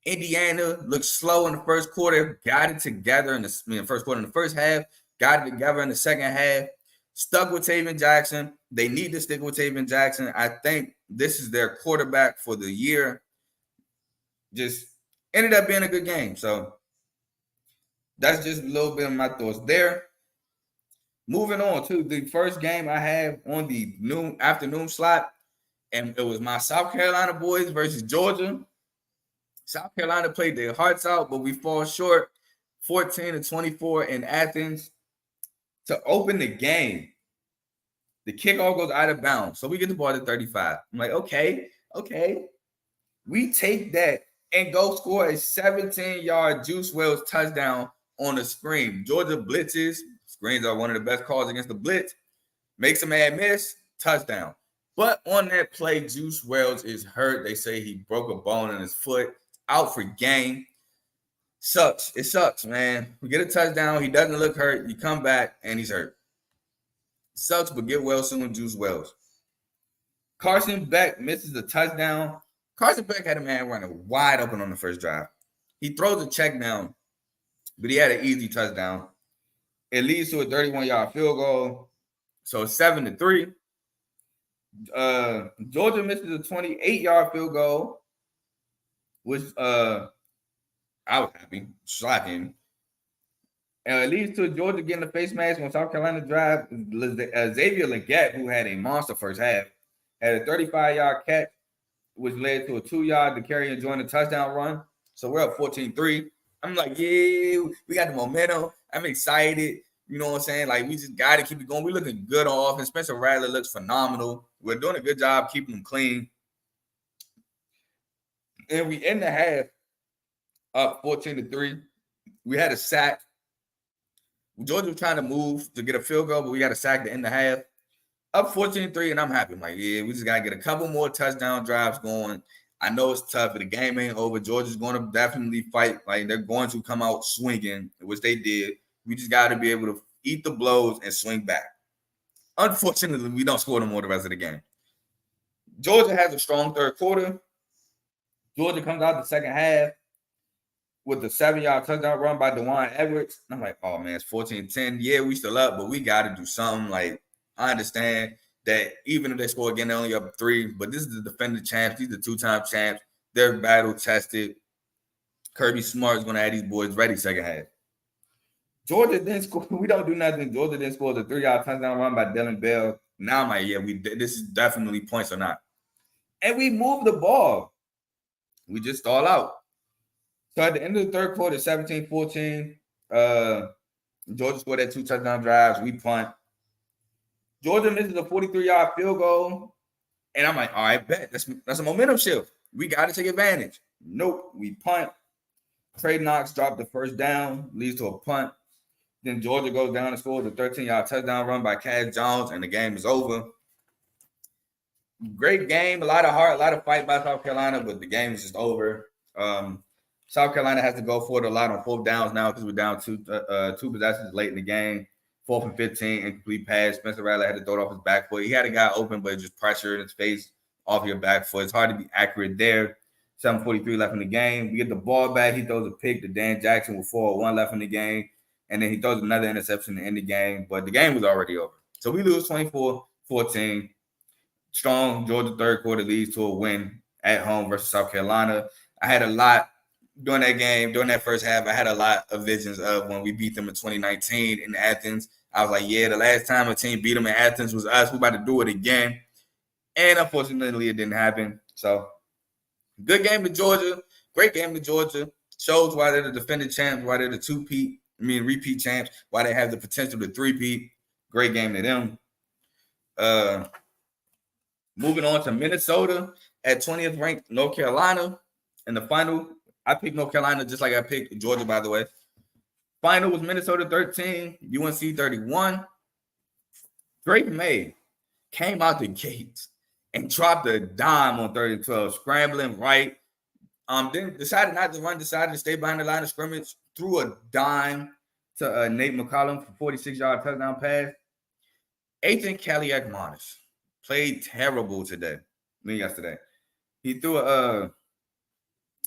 Indiana looked slow in the first quarter, got it together in the first quarter. In the first half, got it together in the second half. Stuck with Taven Jackson. They need to stick with Taven Jackson. I think this is their quarterback for the year. Just ended up being a good game. So that's just a little bit of my thoughts there. Moving on to the first game I have on the afternoon slot, and it was my South Carolina boys versus Georgia. South Carolina played their hearts out, but we fall short 14-24 in Athens. To open the game, the kickoff goes out of bounds. So we get the ball at 35. I'm like, okay. We take that and go score a 17-yard Juice Wells touchdown on the screen. Georgia blitzes. Screens are one of the best calls against the blitz. Makes a man miss. Touchdown. But on that play, Juice Wells is hurt. They say he broke a bone in his foot. Out for game. Sucks. It sucks, man. We get a touchdown. He doesn't look hurt. You come back, and he's hurt. Sucks, but get well soon, Juice Wells. Carson Beck misses a touchdown. Carson Beck had a man running wide open on the first drive. He throws a check down, but he had an easy touchdown. It leads to a 31-yard field goal. So 7-3. Georgia misses a 28-yard field goal, which I was happy, shocking. It leads to Georgia getting a face mask on South Carolina drive. Xavier Legette, who had a monster first half, had a 35-yard catch, which led to a 2-yard to carry and join the touchdown run. So we're up 14-3. I'm like, yeah, we got the momentum. I'm excited. You know what I'm saying? Like, we just got to keep it going. We're looking good on offense. Spencer Rattler looks phenomenal. We're doing a good job keeping them clean. And we end the half up 14-3. We had a sack. Georgia was trying to move to get a field goal, but we got a sack to end the half. Up 14-3, and I'm happy. I'm like, yeah, we just got to get a couple more touchdown drives going. I know it's tough, but the game ain't over. Georgia's going to definitely fight. Like, they're going to come out swinging, which they did. We just got to be able to eat the blows and swing back. Unfortunately, we don't score no more the rest of the game. Georgia has a strong third quarter. Georgia comes out the second half with the 7-yard touchdown run by DeJuan Edwards. And I'm like, oh, man, it's 14-10. Yeah, we still up, but we got to do something. Like, I understand that even if they score again, they're only up 3. But this is the defending champs. These are 2-time champs. They're battle-tested. Kirby Smart is going to have these boys ready second half. Georgia didn't score. We don't do nothing. Georgia didn't score the 3-yard touchdown run by Dylan Bell. Now I'm like, yeah, this is definitely points or not. And we moved the ball. We just stall out. So at the end of the third quarter, 17-14, Georgia scored that 2 touchdown drives. We punt. Georgia misses a 43-yard field goal. And I'm like, all right, bet. That's a momentum shift. We got to take advantage. Nope. We punt. Trey Knox dropped the first down, leads to a punt. Then Georgia goes down and scores a 13-yard touchdown run by Cass Jones, and the game is over. Great game. A lot of heart, a lot of fight by South Carolina, but the game is just over. South Carolina has to go for it a lot on 4th downs now because we're down 2 possessions late in the game. 4th and 15, incomplete pass. Spencer Rattler had to throw it off his back foot. He had a guy open, but just pressure in his face off your back foot. It's hard to be accurate there. 7:43 left in the game. We get the ball back. He throws a pick to Dan Jackson with 4:01 left in the game. And then he throws another interception to end the game. But the game was already over. So we lose 24-14. Strong Georgia third quarter leads to a win at home versus South Carolina. I had a lot during that game, during that first half. I had a lot of visions of when we beat them in 2019 in Athens. I was like, yeah, the last time a team beat them in Athens was us. We're about to do it again. And unfortunately, it didn't happen. So good game to Georgia. Great game to Georgia. Shows why they're the defending champs, why they're the repeat champs, why they have the potential to 3-peat. Great game to them. Moving on to Minnesota at 20th ranked North Carolina. In the final, I picked North Carolina just like I picked Georgia, by the way. Final was Minnesota 13, UNC 31. Drake May came out the gates and dropped a dime on 3rd and 12, scrambling right. Then decided not to run, decided to stay behind the line of scrimmage, threw a dime to Nate McCollum for 46-yard touchdown pass. Ethan Kaliakmanis played terrible yesterday. He threw a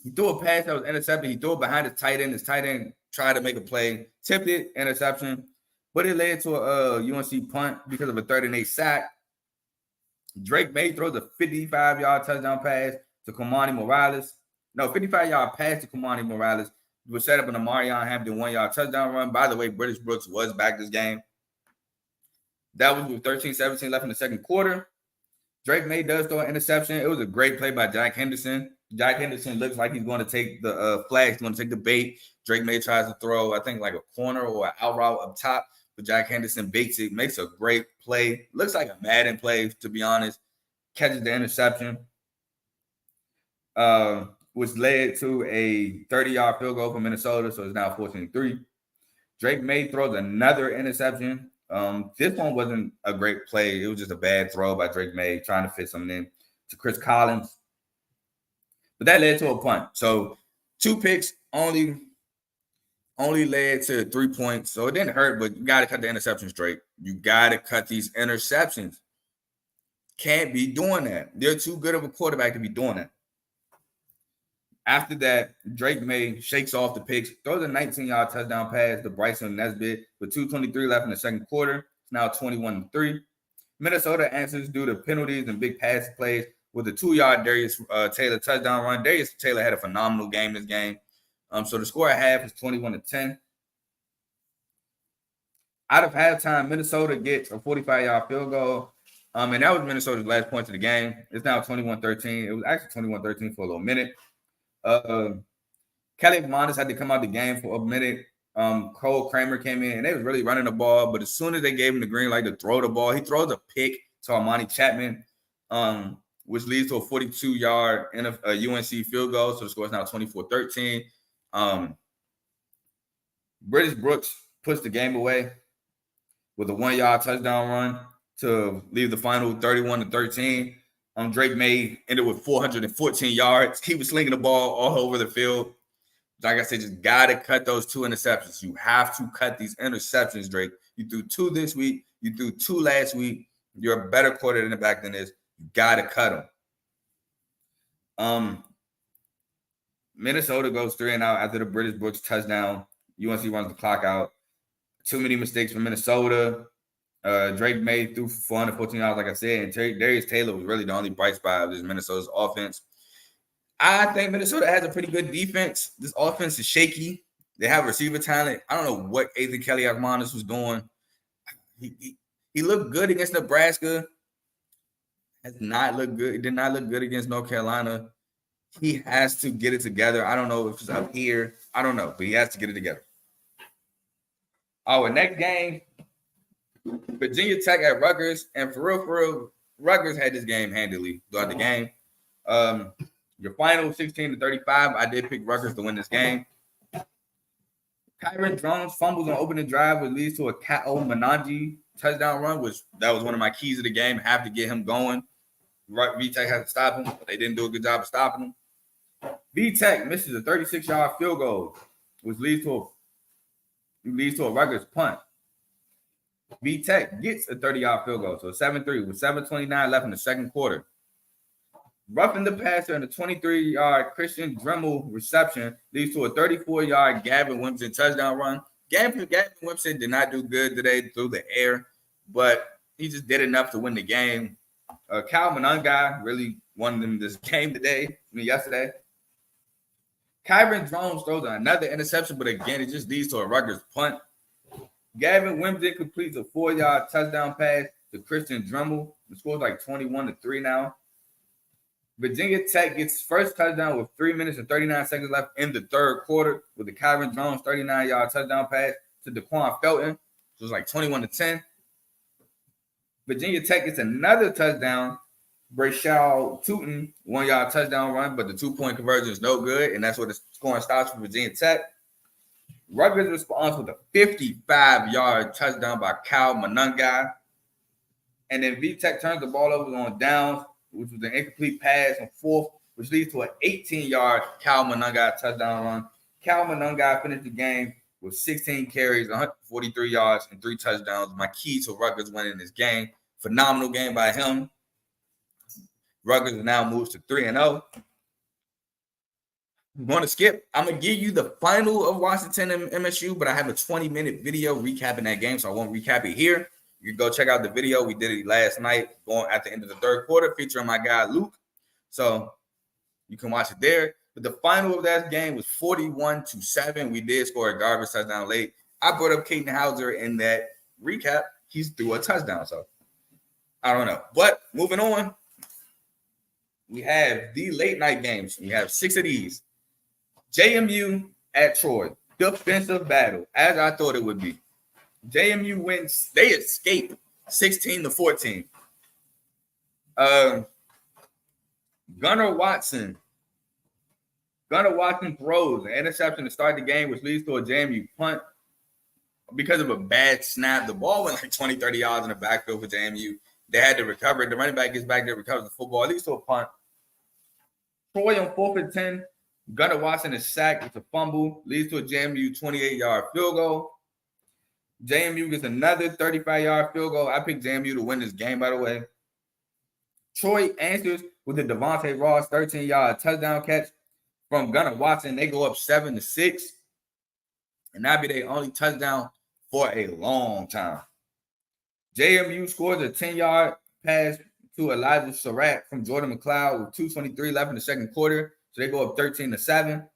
pass that was intercepted. He threw it behind his tight end. His tight end tried to make a play, tipped it, interception, but it led to a UNC punt because of a 3rd and 8 sack. Drake May throws a 55-yard touchdown pass to Kamani Morales. No, 55-yard pass to Kamani Morales was set up in a Marion Hampton 1-yard touchdown run. By the way, British Brooks was back this game. That was with 13-17 left in the second quarter. Drake May does throw an interception. It was a great play by Jack Henderson. Jack Henderson looks like he's going to take the flag. He's going to take the bait. Drake May tries to throw, I think, like a corner or an out route up top. But Jack Henderson baits it, makes a great play. Looks like a Madden play, to be honest. Catches the interception, which led to a 30-yard field goal for Minnesota. So it's now 14-3. Drake May throws another interception. This one wasn't a great play. It was just a bad throw by Drake May trying to fit something in to Chris Collins. But that led to a punt. So 2 picks only led to 3 points. So it didn't hurt, but you got to cut the interceptions straight. You got to cut these interceptions. Can't be doing that. They're too good of a quarterback to be doing that. After that, Drake May shakes off the picks, throws a 19-yard touchdown pass to Bryson Nesbitt with 2:23 left in the second quarter. It's now 21-3. Minnesota answers due to penalties and big pass plays with a 2-yard Darius Taylor touchdown run. Darius Taylor had a phenomenal game this game. So the score at half is 21-10. Out of halftime, Minnesota gets a 45-yard field goal. And that was Minnesota's last point of the game. It's now 21-13. It was actually 21-13 for a little minute. Kelly McManus had to come out the game for a minute. Cole Kramer came in, and they was really running the ball. But as soon as they gave him the green light to throw the ball, he throws a pick to Armani Chapman, which leads to a 42-yard UNC field goal. So the score is now 24-13. British Brooks puts the game away with a 1-yard touchdown run to leave the final 31-13. Drake May ended with 414 yards. He was slinging the ball all over the field. Like I said, just got to cut those 2 interceptions. You have to cut these interceptions, Drake. You threw 2 this week. You threw 2 last week. You're a better quarterback than this. You got to cut them. Minnesota goes 3-0 after the British Brooks touchdown. UNC runs the clock out. Too many mistakes from Minnesota. Drake May threw for 414 yards, like I said, and Darius Taylor was really the only bright spot of this Minnesota's offense. I think Minnesota has a pretty good defense. This offense is shaky. They have receiver talent. I don't know what Ethan Kelly McManus was doing. He looked good against Nebraska. Has not looked good. He did not look good against North Carolina. He has to get it together. I don't know if it's up here. I don't know, but he has to get it together. Our next game, Virginia Tech at Rutgers. And for real, Rutgers had this game handily throughout the game. Your final 16-35. I did pick Rutgers to win this game. Kyron Jones fumbles on opening drive, which leads to a K.O. Mananji touchdown run, which that was one of my keys of the game. Have to get him going. V-Tech has to stop him, but they didn't do a good job of stopping him. V-Tech misses a 36-yard field goal, which leads to a Rutgers punt. V-Tech gets a 30-yard field goal, so 7-3 with 7:29 left in the second quarter. Roughing the passer and a 23-yard Christian Dremel reception leads to a 34-yard Gavin Wimpson touchdown run. Gavin Wimpson did not do good today through the air, but he just did enough to win the game. Cal Monangai really won them this game yesterday. Kyron Jones throws another interception, but again, it just leads to a Rutgers punt. Gavin Wimpson completes a 4-yard touchdown pass to Christian Dremel. The score's like 21-3 now. Virginia Tech gets first touchdown with 3 minutes and 39 seconds left in the third quarter with the Kyron Jones 39-yard touchdown pass to Daquan Felton. So it's like 21-10. Virginia Tech gets another touchdown. Brashal Tootin, 1-yard touchdown run, but the 2-point conversion is no good, and that's where the scoring stops for Virginia Tech. Rutgers responds with a 55-yard touchdown by Cal Monangai. And then V-Tech turns the ball over on downs, which was an incomplete pass on fourth, which leads to an 18-yard Cal Monangai touchdown run. Cal Monangai finished the game with 16 carries, 143 yards, and 3 touchdowns. My key to Rutgers winning this game. Phenomenal game by him. Rutgers now moves to 3-0. I'm going to skip. I'm going to give you the final of Washington and MSU, but I have a 20-minute video recapping that game, so I won't recap it here. You can go check out the video. We did it last night, going at the end of the third quarter, featuring my guy Luke. So you can watch it there. But the final of that game was 41-7. We did score a garbage touchdown late. I brought up Caden Hauser in that recap. He's threw a touchdown, so I don't know. But moving on, we have the late night games. We have 6 of these. JMU at Troy. Defensive battle, as I thought it would be. JMU wins. They escape 16-14. Gunnar Watson throws an interception to start the game, which leads to a JMU punt. Because of a bad snap, the ball went like 20, 30 yards in the backfield for JMU. They had to recover it. The running back gets back there, recovers the football, leads to a punt. Troy on 4th and 10. Gunnar Watson is sacked. It's a fumble. Leads to a JMU 28-yard field goal. JMU gets another 35-yard field goal. I picked JMU to win this game, by the way. Troy answers with a Devontae Ross 13-yard touchdown catch from Gunnar Watson. They go up 7-6. And that'll be their only touchdown for a long time. JMU scores a 10-yard pass to Elijah Surratt from Jordan McLeod with 2:23 left in the second quarter. So they go up 13-7.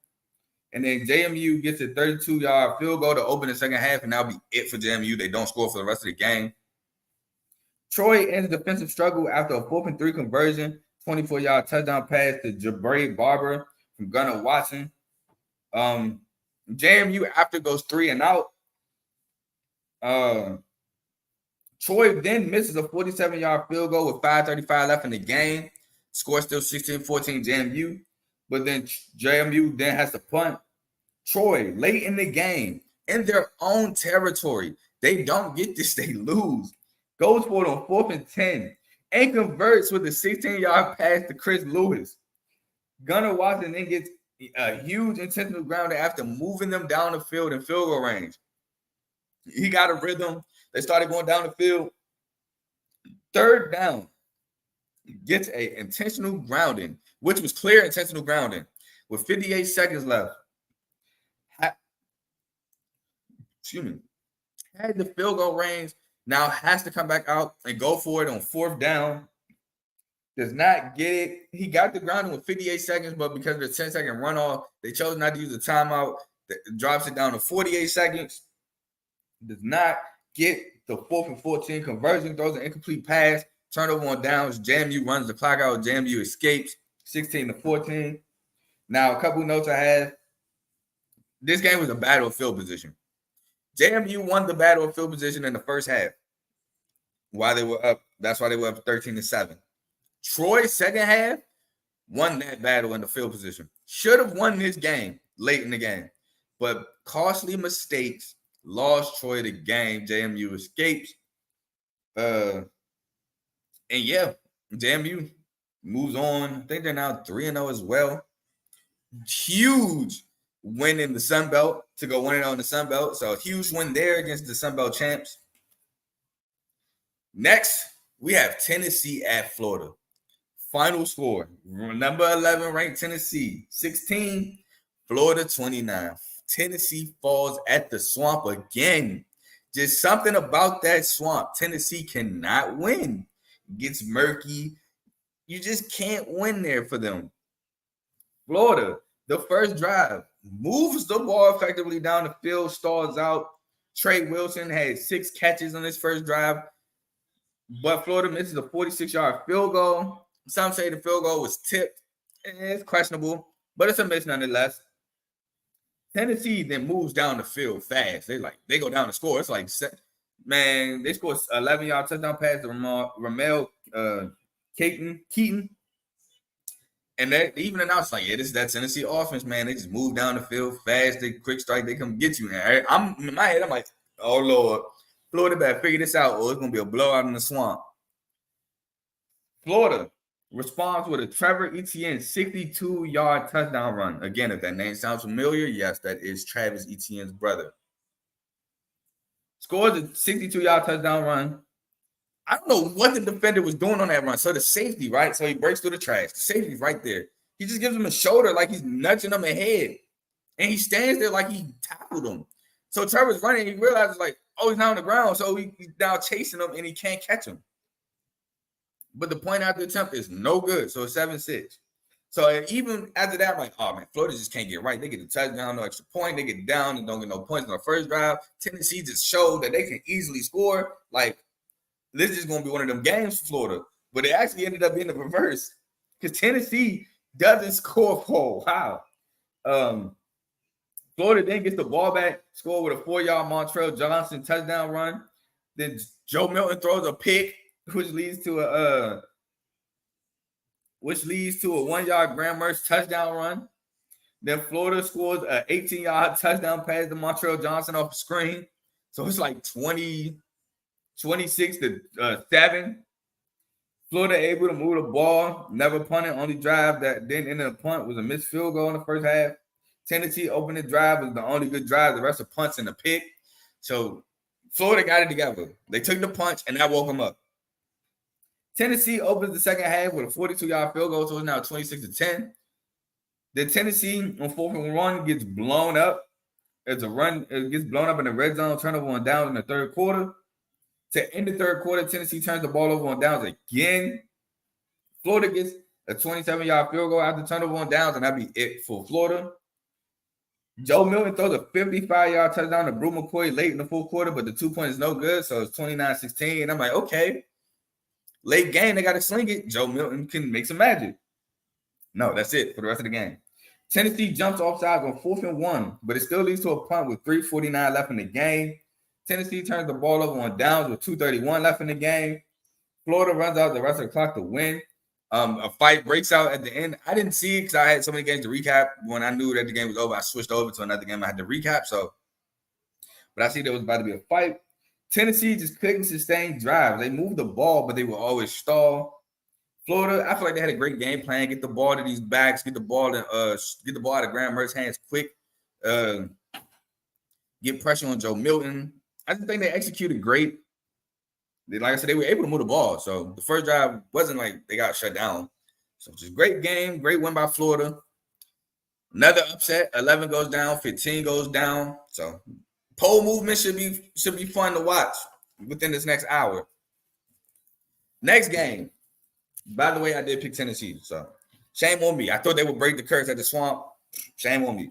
And then JMU gets a 32-yard field goal to open the second half, and that'll be it for JMU. They don't score for the rest of the game. Troy ends defensive struggle after a 4th and 3 conversion, 24-yard touchdown pass to Jabari Barber from Gunnar Watson. JMU after goes 3 and out. Troy then misses a 47-yard field goal with 5:35 left in the game. Score still 16-14 JMU, but then JMU then has to punt. Troy late in the game in their own territory. They don't get this, they lose. Goes for it on 4th and 10 and converts with a 16-yard pass to Chris Lewis. Gunnar Watson then gets a huge intentional grounder after moving them down the field in field goal range. He got a rhythm. They started going down the field. 3rd down, gets a intentional grounding, which was clear intentional grounding with 58 seconds left. Had the field goal range, now has to come back out and go for it on 4th down. Does not get it. He got the grounding with 58 seconds, but because of the 10-second runoff, they chose not to use the timeout. That drops it down to 48 seconds. Does not get the 4th and 14 conversion, throws an incomplete pass, turnover on downs. JMU runs the clock out. JMU escapes 16-14. Now, a couple notes I have. This game was a battle of field position. JMU won the battle of field position in the first half while they were up. That's why they were up 13-7. Troy's second half won that battle in the field position. Should have won this game late in the game, but costly mistakes lost Troy the game. JMU escapes. And yeah, JMU moves on. I think they're now 3-0 as well. Huge win in the Sun Belt to go 1-0 in the Sun Belt. So a huge win there against the Sun Belt champs. Next, we have Tennessee at Florida. Final score, number 11 ranked Tennessee, 16, Florida 29. Tennessee falls at the Swamp again. Just something about that Swamp. Tennessee cannot win. It gets murky. You just can't win there for them. Florida, the first drive, moves the ball effectively down the field, stalls out. Trey Wilson had 6 catches on his first drive, but Florida misses a 46-yard field goal. Some say the field goal was tipped. It's questionable, but it's a miss nonetheless. Tennessee then moves down the field fast. They go down to score. It's like, man, they scored 11-yard touchdown pass to Ramel Keaton. And they even announced, like, yeah, this is that Tennessee offense, man. They just move down the field fast. They quick strike. They come get you. I'm in my head, I'm like, oh, Lord. Florida better figure this out, or it's going to be a blowout in the Swamp. Florida responds with a Trevor Etienne 62-yard touchdown run. Again, if that name sounds familiar, yes, that is Travis Etienne's brother. Scores a 62-yard touchdown run. I don't know what the defender was doing on that run. So the safety, right? So he breaks through the trash. The safety's right there. He just gives him a shoulder like he's nudging him ahead. And he stands there like he tackled him. So Trevor's running. He realizes, like, oh, he's not on the ground. So he's now chasing him, and he can't catch him. But the point after attempt is no good. So it's 7-6. So even after that, I'm like, oh, man, Florida just can't get right. They get a touchdown, no extra point. They get down and don't get no points on the first drive. Tennessee just showed that they can easily score. Like, this is going to be one of them games for Florida. But it actually ended up being the reverse because Tennessee doesn't score for a while. Florida then gets the ball back, score with a 4-yard Montrell Johnson touchdown run. Then Joe Milton throws a pick, which leads to a 1-yard Graham Mertz touchdown run. Then Florida scores an 18-yard touchdown pass to Montrell Johnson off the screen. So it's like 26-7. Florida able to move the ball, never punted. Only drive that didn't end in a punt was a missed field goal in the first half. Tennessee opened the drive was the only good drive. The rest of punts in the pick. So Florida got it together. They took the punch, and that woke them up. Tennessee opens the second half with a 42-yard field goal, so it's now 26-10. Then Tennessee on 4th and 1 gets blown up. It's a run. It gets blown up in the red zone, turnover on downs in the third quarter. To end the third quarter, Tennessee turns the ball over on downs again. Florida gets a 27-yard field goal after turnover on downs, and that'd be it for Florida. Joe Milton throws a 55-yard touchdown to Brew McCoy late in the fourth quarter, but the 2-point is no good, so it's 29-16. And I'm like, okay. Late game, they got to sling it. Joe Milton can make some magic. No, that's it for the rest of the game. Tennessee jumps offsides on 4th and 1, but it still leads to a punt with 3:49 left in the game. Tennessee turns the ball over on downs with 2:31 left in the game. Florida runs out the rest of the clock to win. A fight breaks out at the end. I didn't see it because I had so many games to recap. When I knew that the game was over, I switched over to another game I had to recap. But I see there was about to be a fight. Tennessee just couldn't sustain drives. They moved the ball, but they would always stall. Florida, I feel like they had a great game plan. Get the ball to these backs. Get the ball out of Graham Mertz's hands quick. Get pressure on Joe Milton. I just think they executed great. Like I said, they were able to move the ball. So the first drive wasn't like they got shut down. So just great game, great win by Florida. Another upset. 11 goes down, 15 goes down. So poll movement should be fun to watch within this next hour. Next game. By the way, I did pick Tennessee. So shame on me. I thought they would break the curse at the Swamp. Shame on me.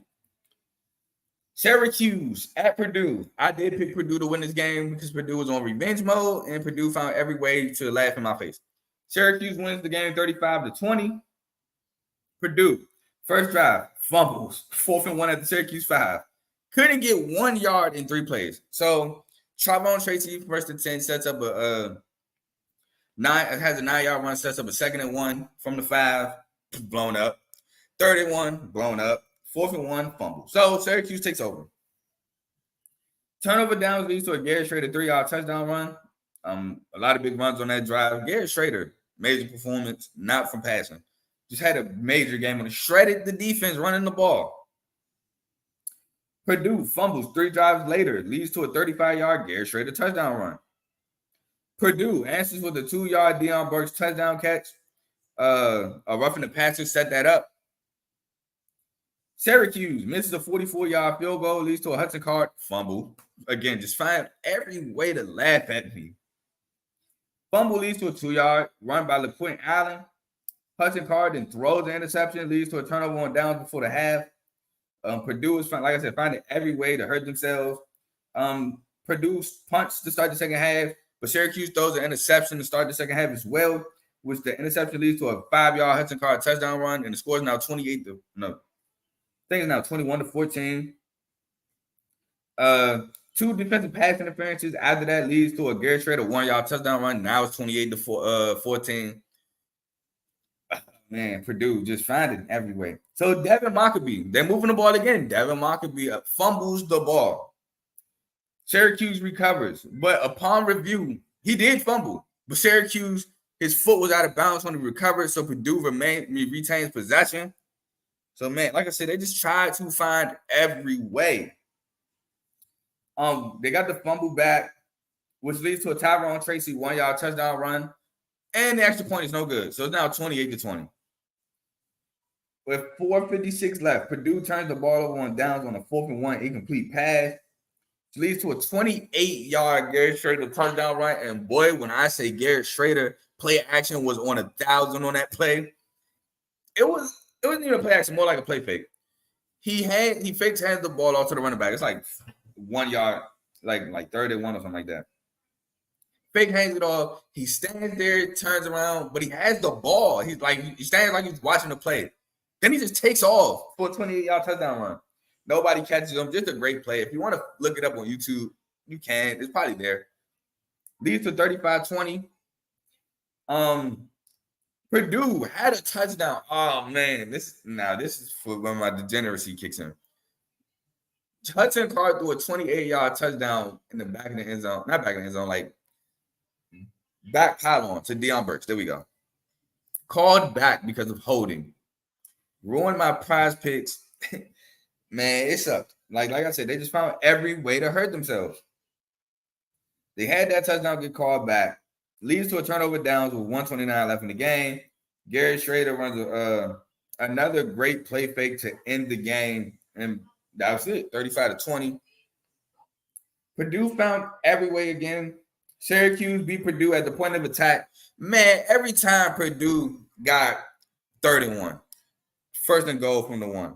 Syracuse at Purdue. I did pick Purdue to win this game because Purdue was on revenge mode and Purdue found every way to laugh in my face. Syracuse wins the game 35-20. Purdue, first drive, fumbles, 4th and 1 at the Syracuse 5. Couldn't get 1 yard in 3 plays. So Travon Tracy, first and 10, sets up a 9-yard run, sets up a 2nd and 1 from the 5, blown up. 3rd and 1, blown up. 4th and 1, fumble. So Syracuse takes over. Turnover downs leads to a Garrett Schrader 3-yard touchdown run. A lot of big runs on that drive. Garrett Schrader, major performance, not from passing. Just had a major game and shredded the defense running the ball. Purdue fumbles 3 drives later, leads to a 35-yard Garrett Schrader touchdown run. Purdue answers with a 2-yard Deion Burks touchdown catch. A roughing the passer set that up. Syracuse misses a 44-yard field goal, leads to a Hudson Card fumble. Again, just find every way to laugh at me. Fumble leads to a 2-yard run by LaQuint Allen. Hudson Card then throws the interception, leads to a turnover on downs before the half. Purdue is, like I said, finding every way to hurt themselves. Purdue punts to start the second half, but Syracuse throws an interception to start the second half as well, which the interception leads to a 5-yard Hudson Card touchdown run, and the score is now 21-14. 2 defensive pass interferences. After that leads to a Garrett Schrader 1-yard touchdown run. Now it's 28-14. Man, Purdue just finding every way. So Devin Mockabee, they're moving the ball again. Devin Mockabee fumbles the ball. Syracuse recovers, but upon review, he did fumble. But Syracuse, his foot was out of bounds when he recovered, so Purdue retains possession. So, man, like I said, they just tried to find every way. They got the fumble back, which leads to a Tyrone Tracy 1-yard touchdown run. And the extra point is no good. So it's now 28-20. With 4:56 left, Purdue turns the ball over on downs on a 4th and 1 incomplete pass, which leads to a 28-yard Garrett Schrader touchdown run. And boy, when I say Garrett Schrader, play action was on 1,000 on that play. It wasn't even a play action, more like a play fake. He fakes hands the ball off to the running back. It's like 1 yard, like 3rd and 1 or something like that. Fake hands it off. He stands there, turns around, but he has the ball. He stands like he's watching the play. Then he just takes off for a 28-yard touchdown run. Nobody catches him. Just a great play. If you want to look it up on YouTube, you can. It's probably there. Leads to 35-20. Purdue had a touchdown. Oh, man. This is for when my degeneracy kicks in. Hudson Card threw a 28-yard touchdown in the back of the end zone. Not back of the end zone, like back pylon to Deion Burks. There we go. Called back because of holding. Ruined my prize picks. Man, it sucked. Like I said, they just found every way to hurt themselves. They had that touchdown get called back. Leads to a turnover downs with 1:29 left in the game. Garrett Schrader runs another great play fake to end the game. And that was it, 35-20. Purdue found every way again. Syracuse beat Purdue at the point of attack. Man, every time Purdue got 31. 1st and goal from the 1.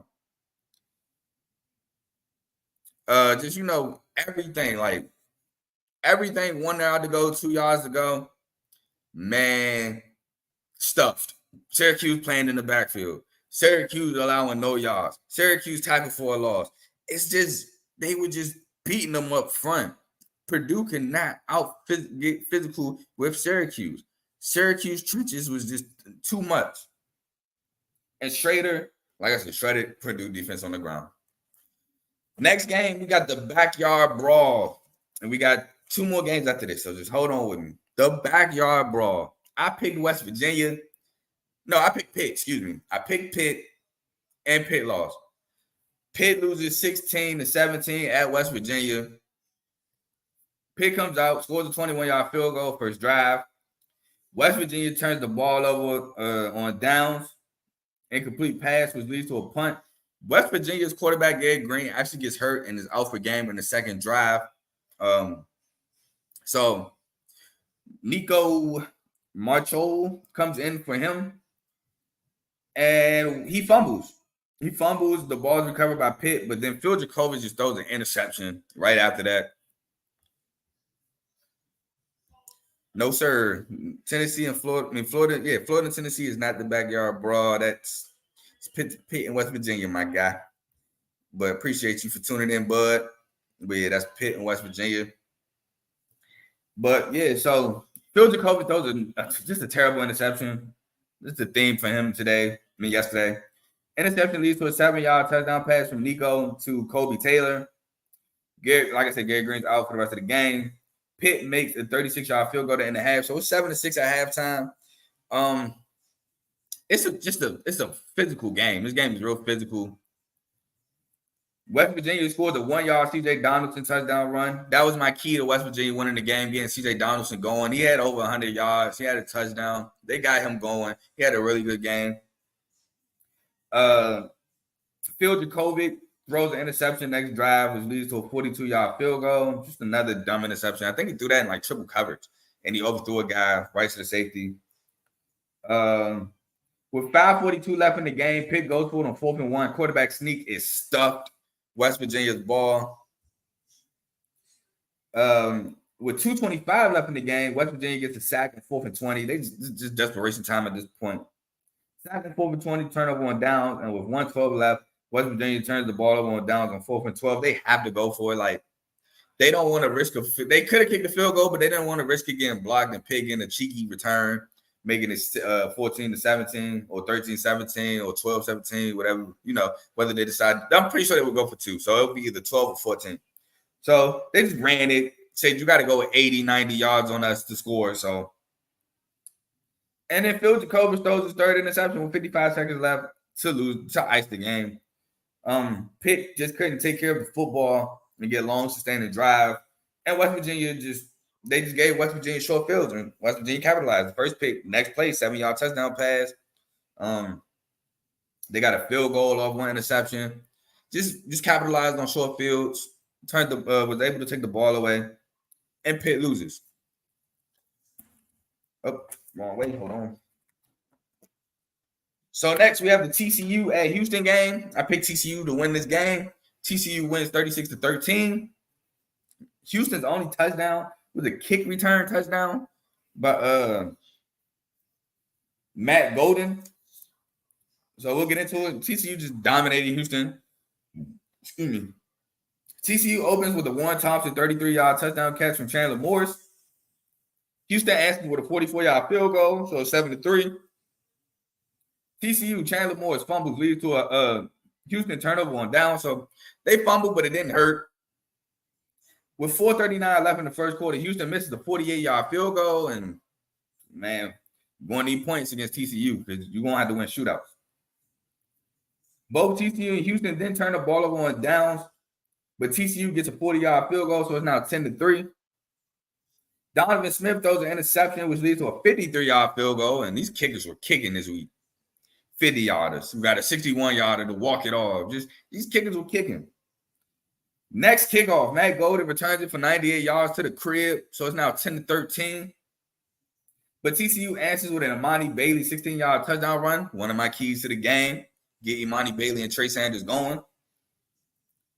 Just, everything 1 yard to go, 2 yards to go. Man, stuffed. Syracuse playing in the backfield. Syracuse allowing no yards. Syracuse tackle for a loss. It's just they were just beating them up front. Purdue cannot get physical with Syracuse. Syracuse trenches was just too much. And Schrader, like I said, shredded Purdue defense on the ground. Next game, we got the backyard brawl. And we got 2 more games after this, so just hold on with me. The backyard brawl. I picked West Virginia. No, I picked Pitt, excuse me. I picked Pitt, and Pitt lost. Pitt loses 16-17 at West Virginia. Pitt comes out, scores a 21-yard field goal, first drive. West Virginia turns the ball over on downs. Incomplete pass, which leads to a punt. West Virginia's quarterback, Gabe Green, actually gets hurt and is out for game in the second drive. So Nico Marchol comes in for him, and he fumbles. The ball is recovered by Pitt, but then Phil Jacobus just throws an interception right after that. No, sir. Tennessee and Florida. Florida and Tennessee is not the backyard brawl. That's Pitt and West Virginia, my guy. But appreciate you for tuning in, bud. But yeah, that's Pitt and West Virginia. But yeah, so Phil Jacobus throws just a terrible interception. This is the theme for him yesterday. Interception leads to a 7-yard touchdown pass from Nico to Kobe Taylor. Like I said, Gary Green's out for the rest of the game. Pitt makes a 36-yard field goal to end the half, so it's 7-6 at halftime. It's a physical game. This game is real physical. West Virginia scored a 1-yard C.J. Donaldson touchdown run. That was my key to West Virginia winning the game, getting C.J. Donaldson going. He had over 100 yards. He had a touchdown. They got him going. He had a really good game. Phil Jacobus throws an interception next drive, which leads to a 42-yard field goal. Just another dumb interception. I think he threw that in like triple coverage, and he overthrew a guy right to the safety. With 5:42 left in the game, Pitt goes for it on 4th and 1. Quarterback sneak is stuffed. West Virginia's ball. With 2:25 left in the game, West Virginia gets a sack at 4th and 20. They just desperation time at this point. Sack at 4th and 20, turnover on downs, and with 1:12 left, West Virginia turns the ball over on downs on 4th and 12. They have to go for it. Like, they don't want to risk they could have kicked the field goal, but they didn't want to risk it getting blocked and Pitt getting a cheeky return, making it 14-17 or 13-17 or 12-17, whatever, whether they decide. I'm pretty sure they would go for 2. So it'll be either 12 or 14. So they just ran it, said you got to go with 80, 90 yards on us to score. So, and then Phil Jacobus throws his third interception with 55 seconds left to ice the game. Pitt just couldn't take care of the football and get long sustaining drive. And West Virginia they just gave West Virginia short fields, and West Virginia capitalized. The first pick, next play, 7-yard touchdown pass. They got a field goal off one interception. Just capitalized on short fields. Was able to take the ball away, and Pitt loses. Oh, wrong way. Hold on. So next we have the TCU at Houston game. I picked TCU to win this game. TCU wins 36-13. Houston's only touchdown was a kick return touchdown by Matt Golden. So we'll get into it. TCU just dominated Houston. Excuse me. TCU opens with a Warren Thompson 33-yard touchdown catch from Chandler Morris. Houston answers with a 44-yard field goal, so 7-3. TCU, Chandler Morris fumbles leads to a Houston turnover on down. So they fumbled, but it didn't hurt. With 4:39 left in the first quarter, Houston misses a 48-yard field goal. And, man, you're going to need points against TCU because you're going to have to win shootouts. Both TCU and Houston then turn the ball over on downs, but TCU gets a 40-yard field goal, so it's now 10-3. Donovan Smith throws an interception, which leads to a 53-yard field goal, and these kickers were kicking this week. 50-yarders. We got a 61-yarder to walk it off. Just these kickers were kicking. Next kickoff, Matt Golden returns it for 98 yards to the crib, so it's now 10-13. But TCU answers with an Imani Bailey 16-yard touchdown run, one of my keys to the game. Get Imani Bailey and Trey Sanders going.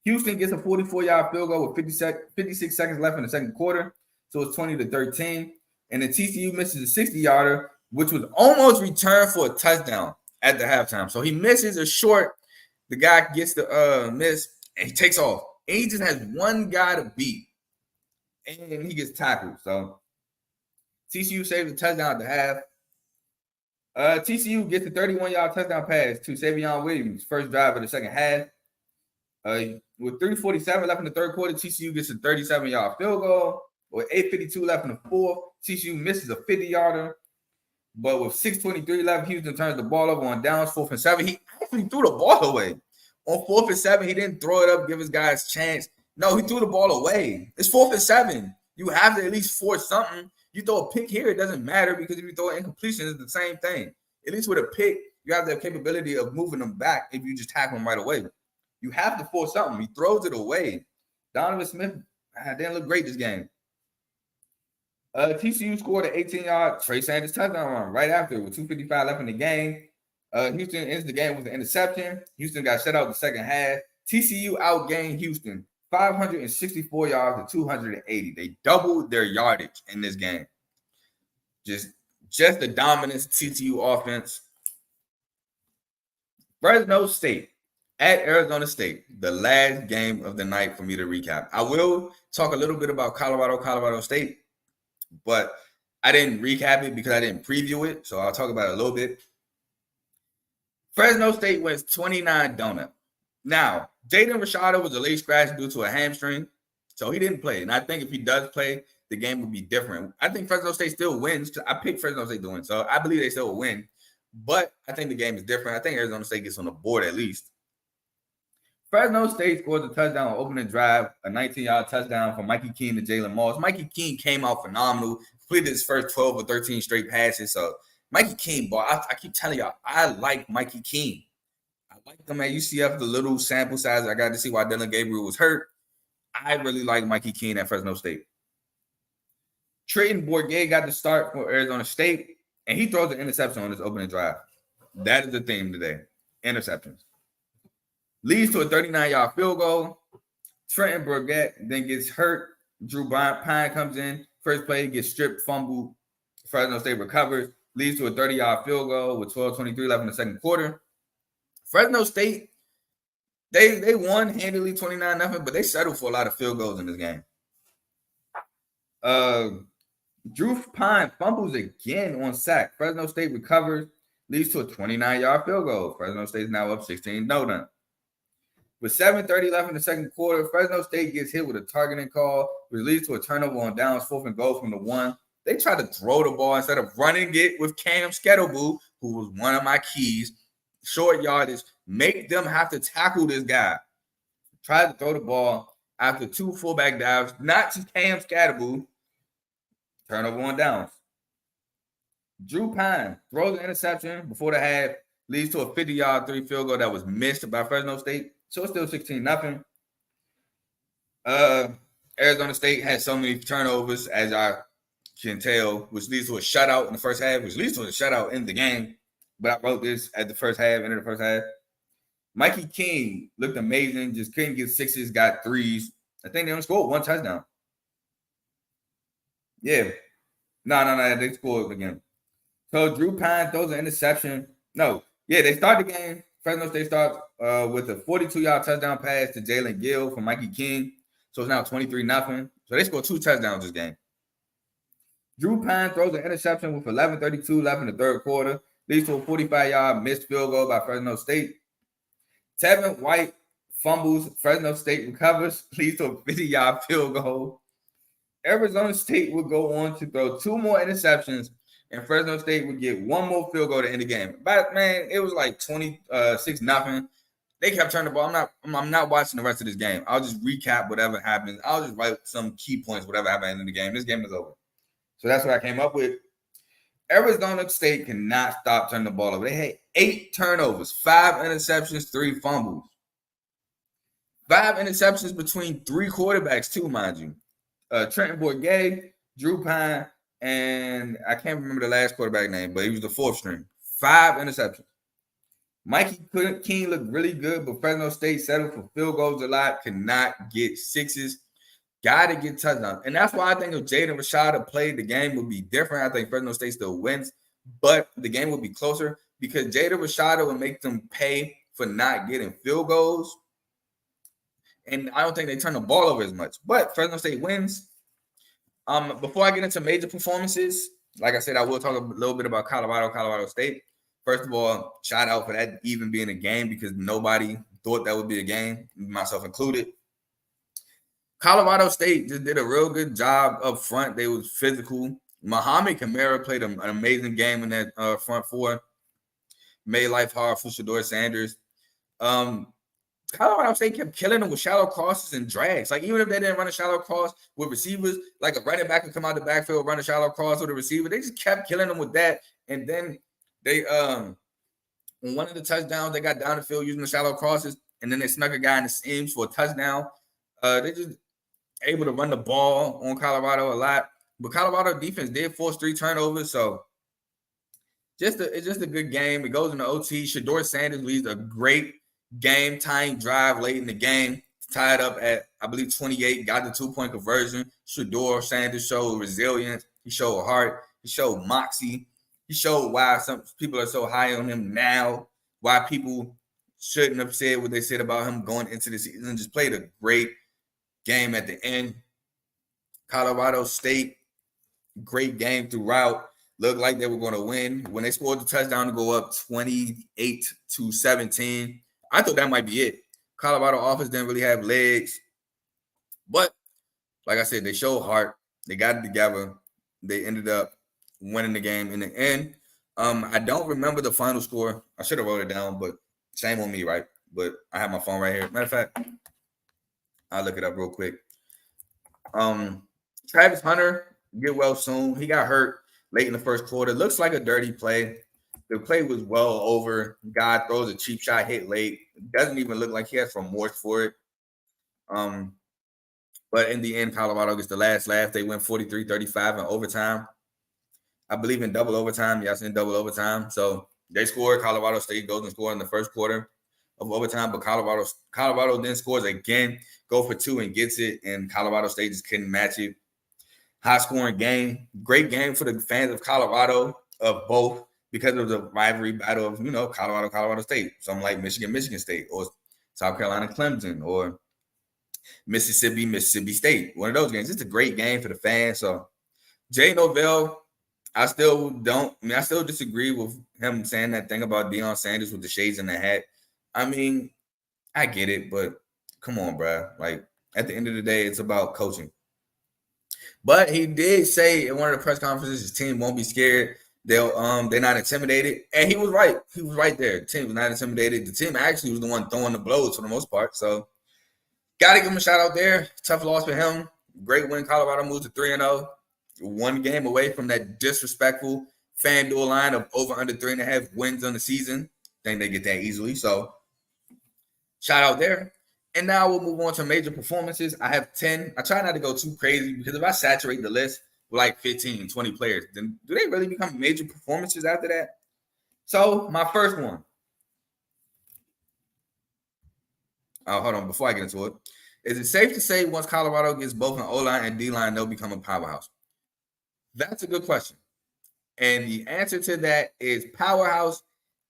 Houston gets a 44-yard field goal with 56 seconds left in the second quarter, so it's 20-13. And then TCU misses a 60-yarder, which was almost returned for a touchdown. at the halftime. So he misses a short. The guy gets the miss, and he takes off. And he just has one guy to beat, and he gets tackled. So TCU saves a touchdown at the half. TCU gets a 31-yard touchdown pass to Savion Williams, first drive of the second half. With 3:47 left in the third quarter, TCU gets a 37-yard field goal. With 8:52 left in the fourth, TCU misses a 50-yarder. But with 6:23 left, Houston turns the ball over on downs, 4th and 7. He actually threw the ball away. On 4th and 7, he didn't throw it up, give his guys a chance. No, he threw the ball away. It's 4th and 7. You have to at least force something. You throw a pick here, it doesn't matter because if you throw an incompletion, it's the same thing. At least with a pick, you have the capability of moving them back if you just tackle them right away. You have to force something. He throws it away. Donovan Smith didn't look great this game. TCU scored an 18-yard Trey Sanders touchdown run right after with 2:55 left in the game. Houston ends the game with an interception. Houston got shut out the second half. TCU outgained Houston 564 yards to 280. They doubled their yardage in this game. Just the dominance TCU offense. Fresno State at Arizona State, the last game of the night for me to recap. I will talk a little bit about Colorado State, but I didn't recap it because I didn't preview it, so I'll talk about it a little bit. Fresno State wins 29-0. Now, Jaden Rashada was a late scratch due to a hamstring, so he didn't play. And I think if he does play, the game will be different. I think Fresno State still wins. I picked Fresno State to win, so I believe they still will win. But I think the game is different. I think Arizona State gets on the board at least. Fresno State scores a touchdown on opening drive, a 19-yard touchdown from Mikey Keene to Jalen Moss. Mikey Keene came out phenomenal, completed his first 12 or 13 straight passes. So Mikey Keene, boy, I keep telling y'all, I like Mikey Keene. I like them at UCF, the little sample size I got to see why Dylan Gabriel was hurt. I really like Mikey Keene at Fresno State. Trenton Bourguet got the start for Arizona State, and he throws an interception on his opening drive. That is the theme today, interceptions. Leads to a 39-yard field goal. Trenton Bourguet then gets hurt. Drew Pine comes in. First play, gets stripped, fumbled. Fresno State recovers. Leads to a 30-yard field goal with 12:23 left in the second quarter. Fresno State, they won handily 29-0, but they settled for a lot of field goals in this game. Drew Pine fumbles again on sack. Fresno State recovers. Leads to a 29-yard field goal. Fresno State is now up 16-0. With 7:30 left in the second quarter, Fresno State gets hit with a targeting call, which leads to a turnover on downs, 4th and goal from the 1. They try to throw the ball instead of running it with Cam Scatterboo, who was one of my keys. Short yardage, make them have to tackle this guy. Tried to throw the ball after 2 fullback dives, not to Cam Scatterboo. Turnover on downs. Drew Pine throws an interception before the half, leads to a 50-yard 3 field goal that was missed by Fresno State. So it's still 16-0. Arizona State had so many turnovers, as I can tell, which leads to a shutout in the first half, which leads to a shutout in the game. But I wrote this at the first half, end of the first half. Mikey King looked amazing, just couldn't get 6s, got 3s. I think they only scored 1 touchdown. Yeah. No, they scored again. So Drew Pine throws an interception. They start the game. Fresno State starts with a 42-yard touchdown pass to Jalen Gill from Mikey King. So it's now 23-0. So they scored 2 touchdowns this game. Drew Pine throws an interception with 11:32 left in the third quarter. Leads to a 45-yard missed field goal by Fresno State. Tevin White fumbles. Fresno State recovers. Leads to a 50-yard field goal. Arizona State would go on to throw 2 more interceptions, and Fresno State would get 1 more field goal to end the game. But man, it was like 26-0. They kept turning the ball. I'm not watching the rest of this game. I'll just recap whatever happens. I'll just write some key points, whatever happened in the game. This game is over. So that's what I came up with. Arizona State cannot stop turning the ball over. They had 8 turnovers, 5 interceptions, 3 fumbles. 5 interceptions between 3 quarterbacks too, mind you. Trenton Bourguet, Drew Pine, and I can't remember the last quarterback name, but he was the 4th string. 5 interceptions. Mikey King looked really good, but Fresno State settled for field goals a lot, could not get 6s. Got to get touchdowns. And that's why I think if Jaden Rashada played, the game would be different. I think Fresno State still wins, but the game would be closer. because Jada Rashada will make them pay for not getting field goals. And I don't think they turn the ball over as much. But Fresno State wins. Before I get into major performances, like I said, I will talk a little bit about Colorado State. First of all, shout out for that even being a game because nobody thought that would be a game, myself included. Colorado State just did a real good job up front. They was physical. Muhammad Kamara played an amazing game in that front four. Made life hard for Shedeur Sanders. Colorado State kept killing them with shallow crosses and drags. Like, even if they didn't run a shallow cross with receivers, like a running back would come out the backfield, run a shallow cross with a receiver. They just kept killing them with that. And then they, on one of the touchdowns, they got down the field using the shallow crosses, and then they snuck a guy in the seams for a touchdown. They just able to run the ball on Colorado a lot. But Colorado defense did force 3 turnovers, so it's just a good game. It goes into OT. Shedeur Sanders leads a great game-tying drive late in the game, tied up at, I believe, 28, got the 2-point conversion. Shedeur Sanders showed resilience. He showed heart. He showed moxie. He showed why some people are so high on him now, why people shouldn't have said what they said about him going into the season. Just played a great game at the end. Colorado State, great game throughout. Looked like they were going to win. When they scored the touchdown to go up 28-17, I thought that might be it. Colorado offense didn't really have legs. But, like I said, they showed heart. They got it together. They ended up winning the game in the end. I don't remember the final score. I should have wrote it down, but shame on me, right? But I have my phone right here. Matter of fact, I'll look it up real quick. Travis Hunter, get well soon. He got hurt late in the first quarter. Looks like a dirty play. The play was well over. Guy throws a cheap shot, hit late. Doesn't even look like he has remorse for it. But in the end, Colorado gets the last laugh. They win 43-35 in overtime. I believe in double overtime. Yes, in double overtime. So they scored. Colorado State goes and scores in the first quarter of overtime, but Colorado then scores again, go for 2 and gets it, and Colorado State just couldn't match it. High-scoring game. Great game for the fans of Colorado, of both, because of the rivalry battle of, Colorado State. Something like Michigan State, or South Carolina Clemson, or Mississippi State. One of those games. It's a great game for the fans. So Jay Novell, I still disagree with him saying that thing about Deion Sanders with the shades and the hat. I mean, I get it, but come on, bro. Like, at the end of the day, it's about coaching. But he did say in one of the press conferences, his team won't be scared. They're not intimidated. And he was right. He was right there. The team was not intimidated. The team actually was the one throwing the blows for the most part. So, got to give him a shout out there. Tough loss for him. Great win. Colorado moves to 3-0. 1 game away from that disrespectful FanDuel line of over under 3.5 wins on the season. Think they get that easily. So, shout out there. And now we'll move on to major performances. I have 10. I try not to go too crazy because if I saturate the list with like 15, 20 players, then do they really become major performances after that? So, my first one. Oh, hold on. Before I get into it, is it safe to say once Colorado gets both an O-line and D-line, they'll become a powerhouse? That's a good question. And the answer to that is powerhouse.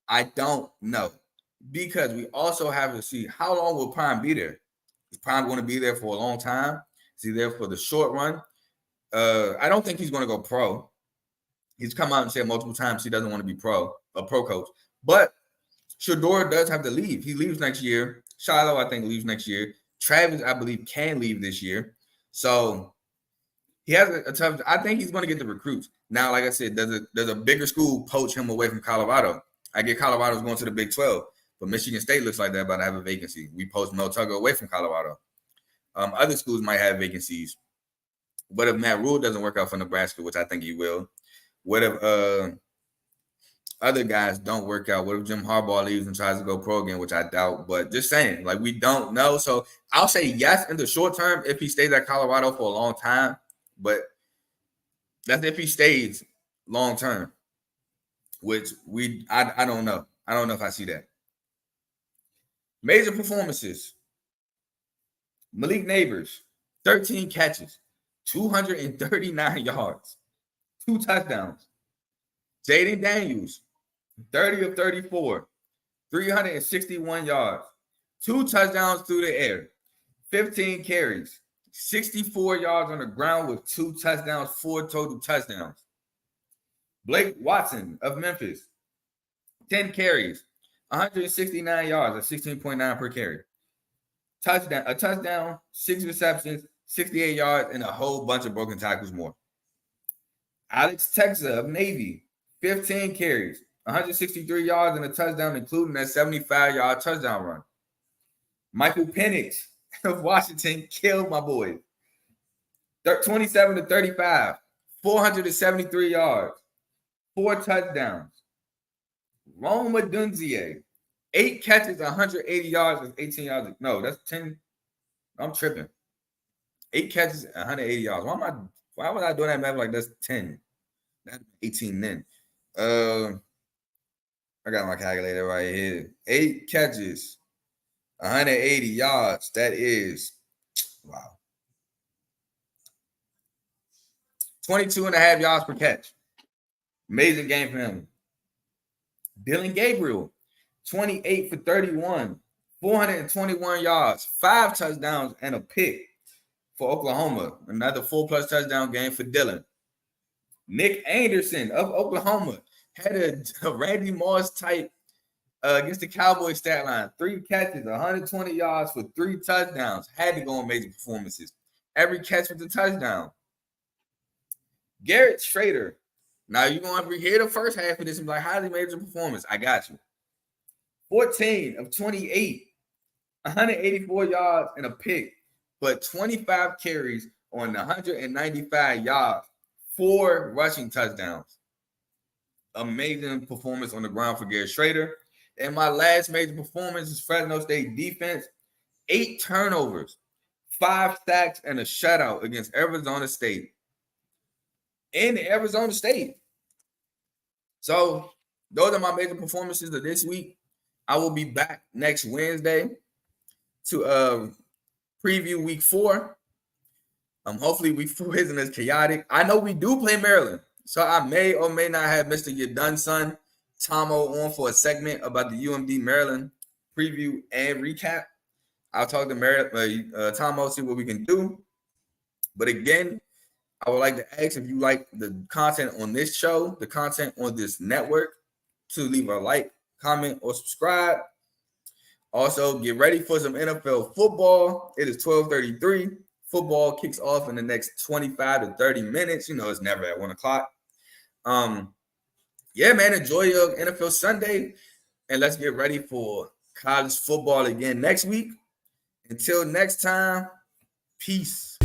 I don't know. Because we also have to see how long will Prime be there. Is Prime going to be there for a long time? Is he there for the short run? I don't think he's going to go pro. He's come out and said multiple times he doesn't want to be a pro coach. But Shedeur does have to leave. He leaves next year. Shiloh, I think, leaves next year. Travis, I believe, can leave this year. So he has a tough. I think he's going to get the recruits. Now, like I said, does a bigger school poach him away from Colorado? I get Colorado's going to the Big 12. But Michigan State looks like they're about to have a vacancy. We poached Mel Tucker away from Colorado. Other schools might have vacancies. What if Matt Rule doesn't work out for Nebraska, which I think he will? What if other guys don't work out? What if Jim Harbaugh leaves and tries to go pro again, which I doubt? But just saying, like, we don't know. So I'll say yes in the short term if he stays at Colorado for a long time. But that's if he stays long term, which I don't know. I don't know if I see that. Major performances. Malik Neighbors, 13 catches, 239 yards, 2 touchdowns. Jaden Daniels, 30 of 34, 361 yards, 2 touchdowns through the air, 15 carries, 64 yards on the ground with 2 touchdowns, 4 total touchdowns. Blake Watson of Memphis, 10 carries, 169 yards, at 16.9 per carry. A touchdown, 6 receptions, 68 yards, and a whole bunch of broken tackles more. Alex Texa of Navy, 15 carries, 163 yards, and a touchdown, including that 75-yard touchdown run. Michael Penix of Washington killed my boy. 27 to 35, 473 yards, 4 touchdowns. Roma Dunzier, 8 catches, 180 yards with 18 yards. No, that's 10. I'm tripping. 8 catches, 180 yards. Why was I doing that math like that's 10? That's 18 then. I got my calculator right here. 8 catches, 180 yards. That is, wow. 22.5 yards per catch. Amazing game for him. Dylan Gabriel, 28 for 31, 421 yards, 5 touchdowns, and a pick for Oklahoma. Another 4+ touchdown game for Dylan. Nick Anderson of Oklahoma had a Randy Moss type against the Cowboys stat line. 3 catches, 120 yards for 3 touchdowns. Had to go on major performances. Every catch was a touchdown. Garrett Schrader. Now you're going to hear the first half of this and be like, highly major performance. I got you. 14 of 28, 184 yards and a pick, but 25 carries on 195 yards, 4 rushing touchdowns. Amazing performance on the ground for Garrett Schrader. And my last major performance is Fresno State defense. 8 turnovers, 5 sacks, and a shutout against Arizona State. In Arizona State. So those are my major performances of this week. I will be back next Wednesday to preview week 4. Hopefully week 4 isn't as chaotic. I know we do play Maryland, so I may or may not have Mr. Your Done Son Tomo on for a segment about the UMD Maryland preview and recap. I'll talk to Tomo, see what we can do. But again, I would like to ask if you like the content on this show, the content on this network, to leave a like, comment, or subscribe. Also, get ready for some NFL football. It is 12:33. Football kicks off in the next 25 to 30 minutes. You know, it's never at 1 o'clock. Yeah, man, enjoy your NFL Sunday. And let's get ready for college football again next week. Until next time, peace.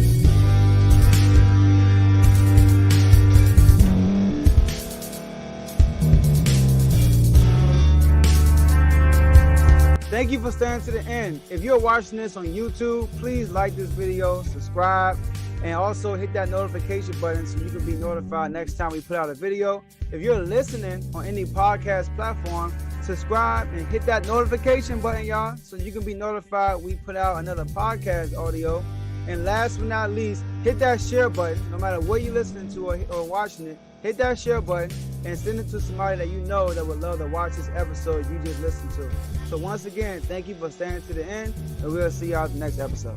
Thank you for staying to the end. If you're watching this on YouTube, please like this video, subscribe, and also hit that notification button so you can be notified next time we put out a video. If you're listening on any podcast platform, subscribe and hit that notification button, y'all, so you can be notified we put out another podcast audio. And last but not least, hit that share button. No matter what you're listening to or watching it, hit that share button and send it to somebody that you know that would love to watch this episode you just listened to. So once again, thank you for staying to the end, and we'll see y'all at the next episode.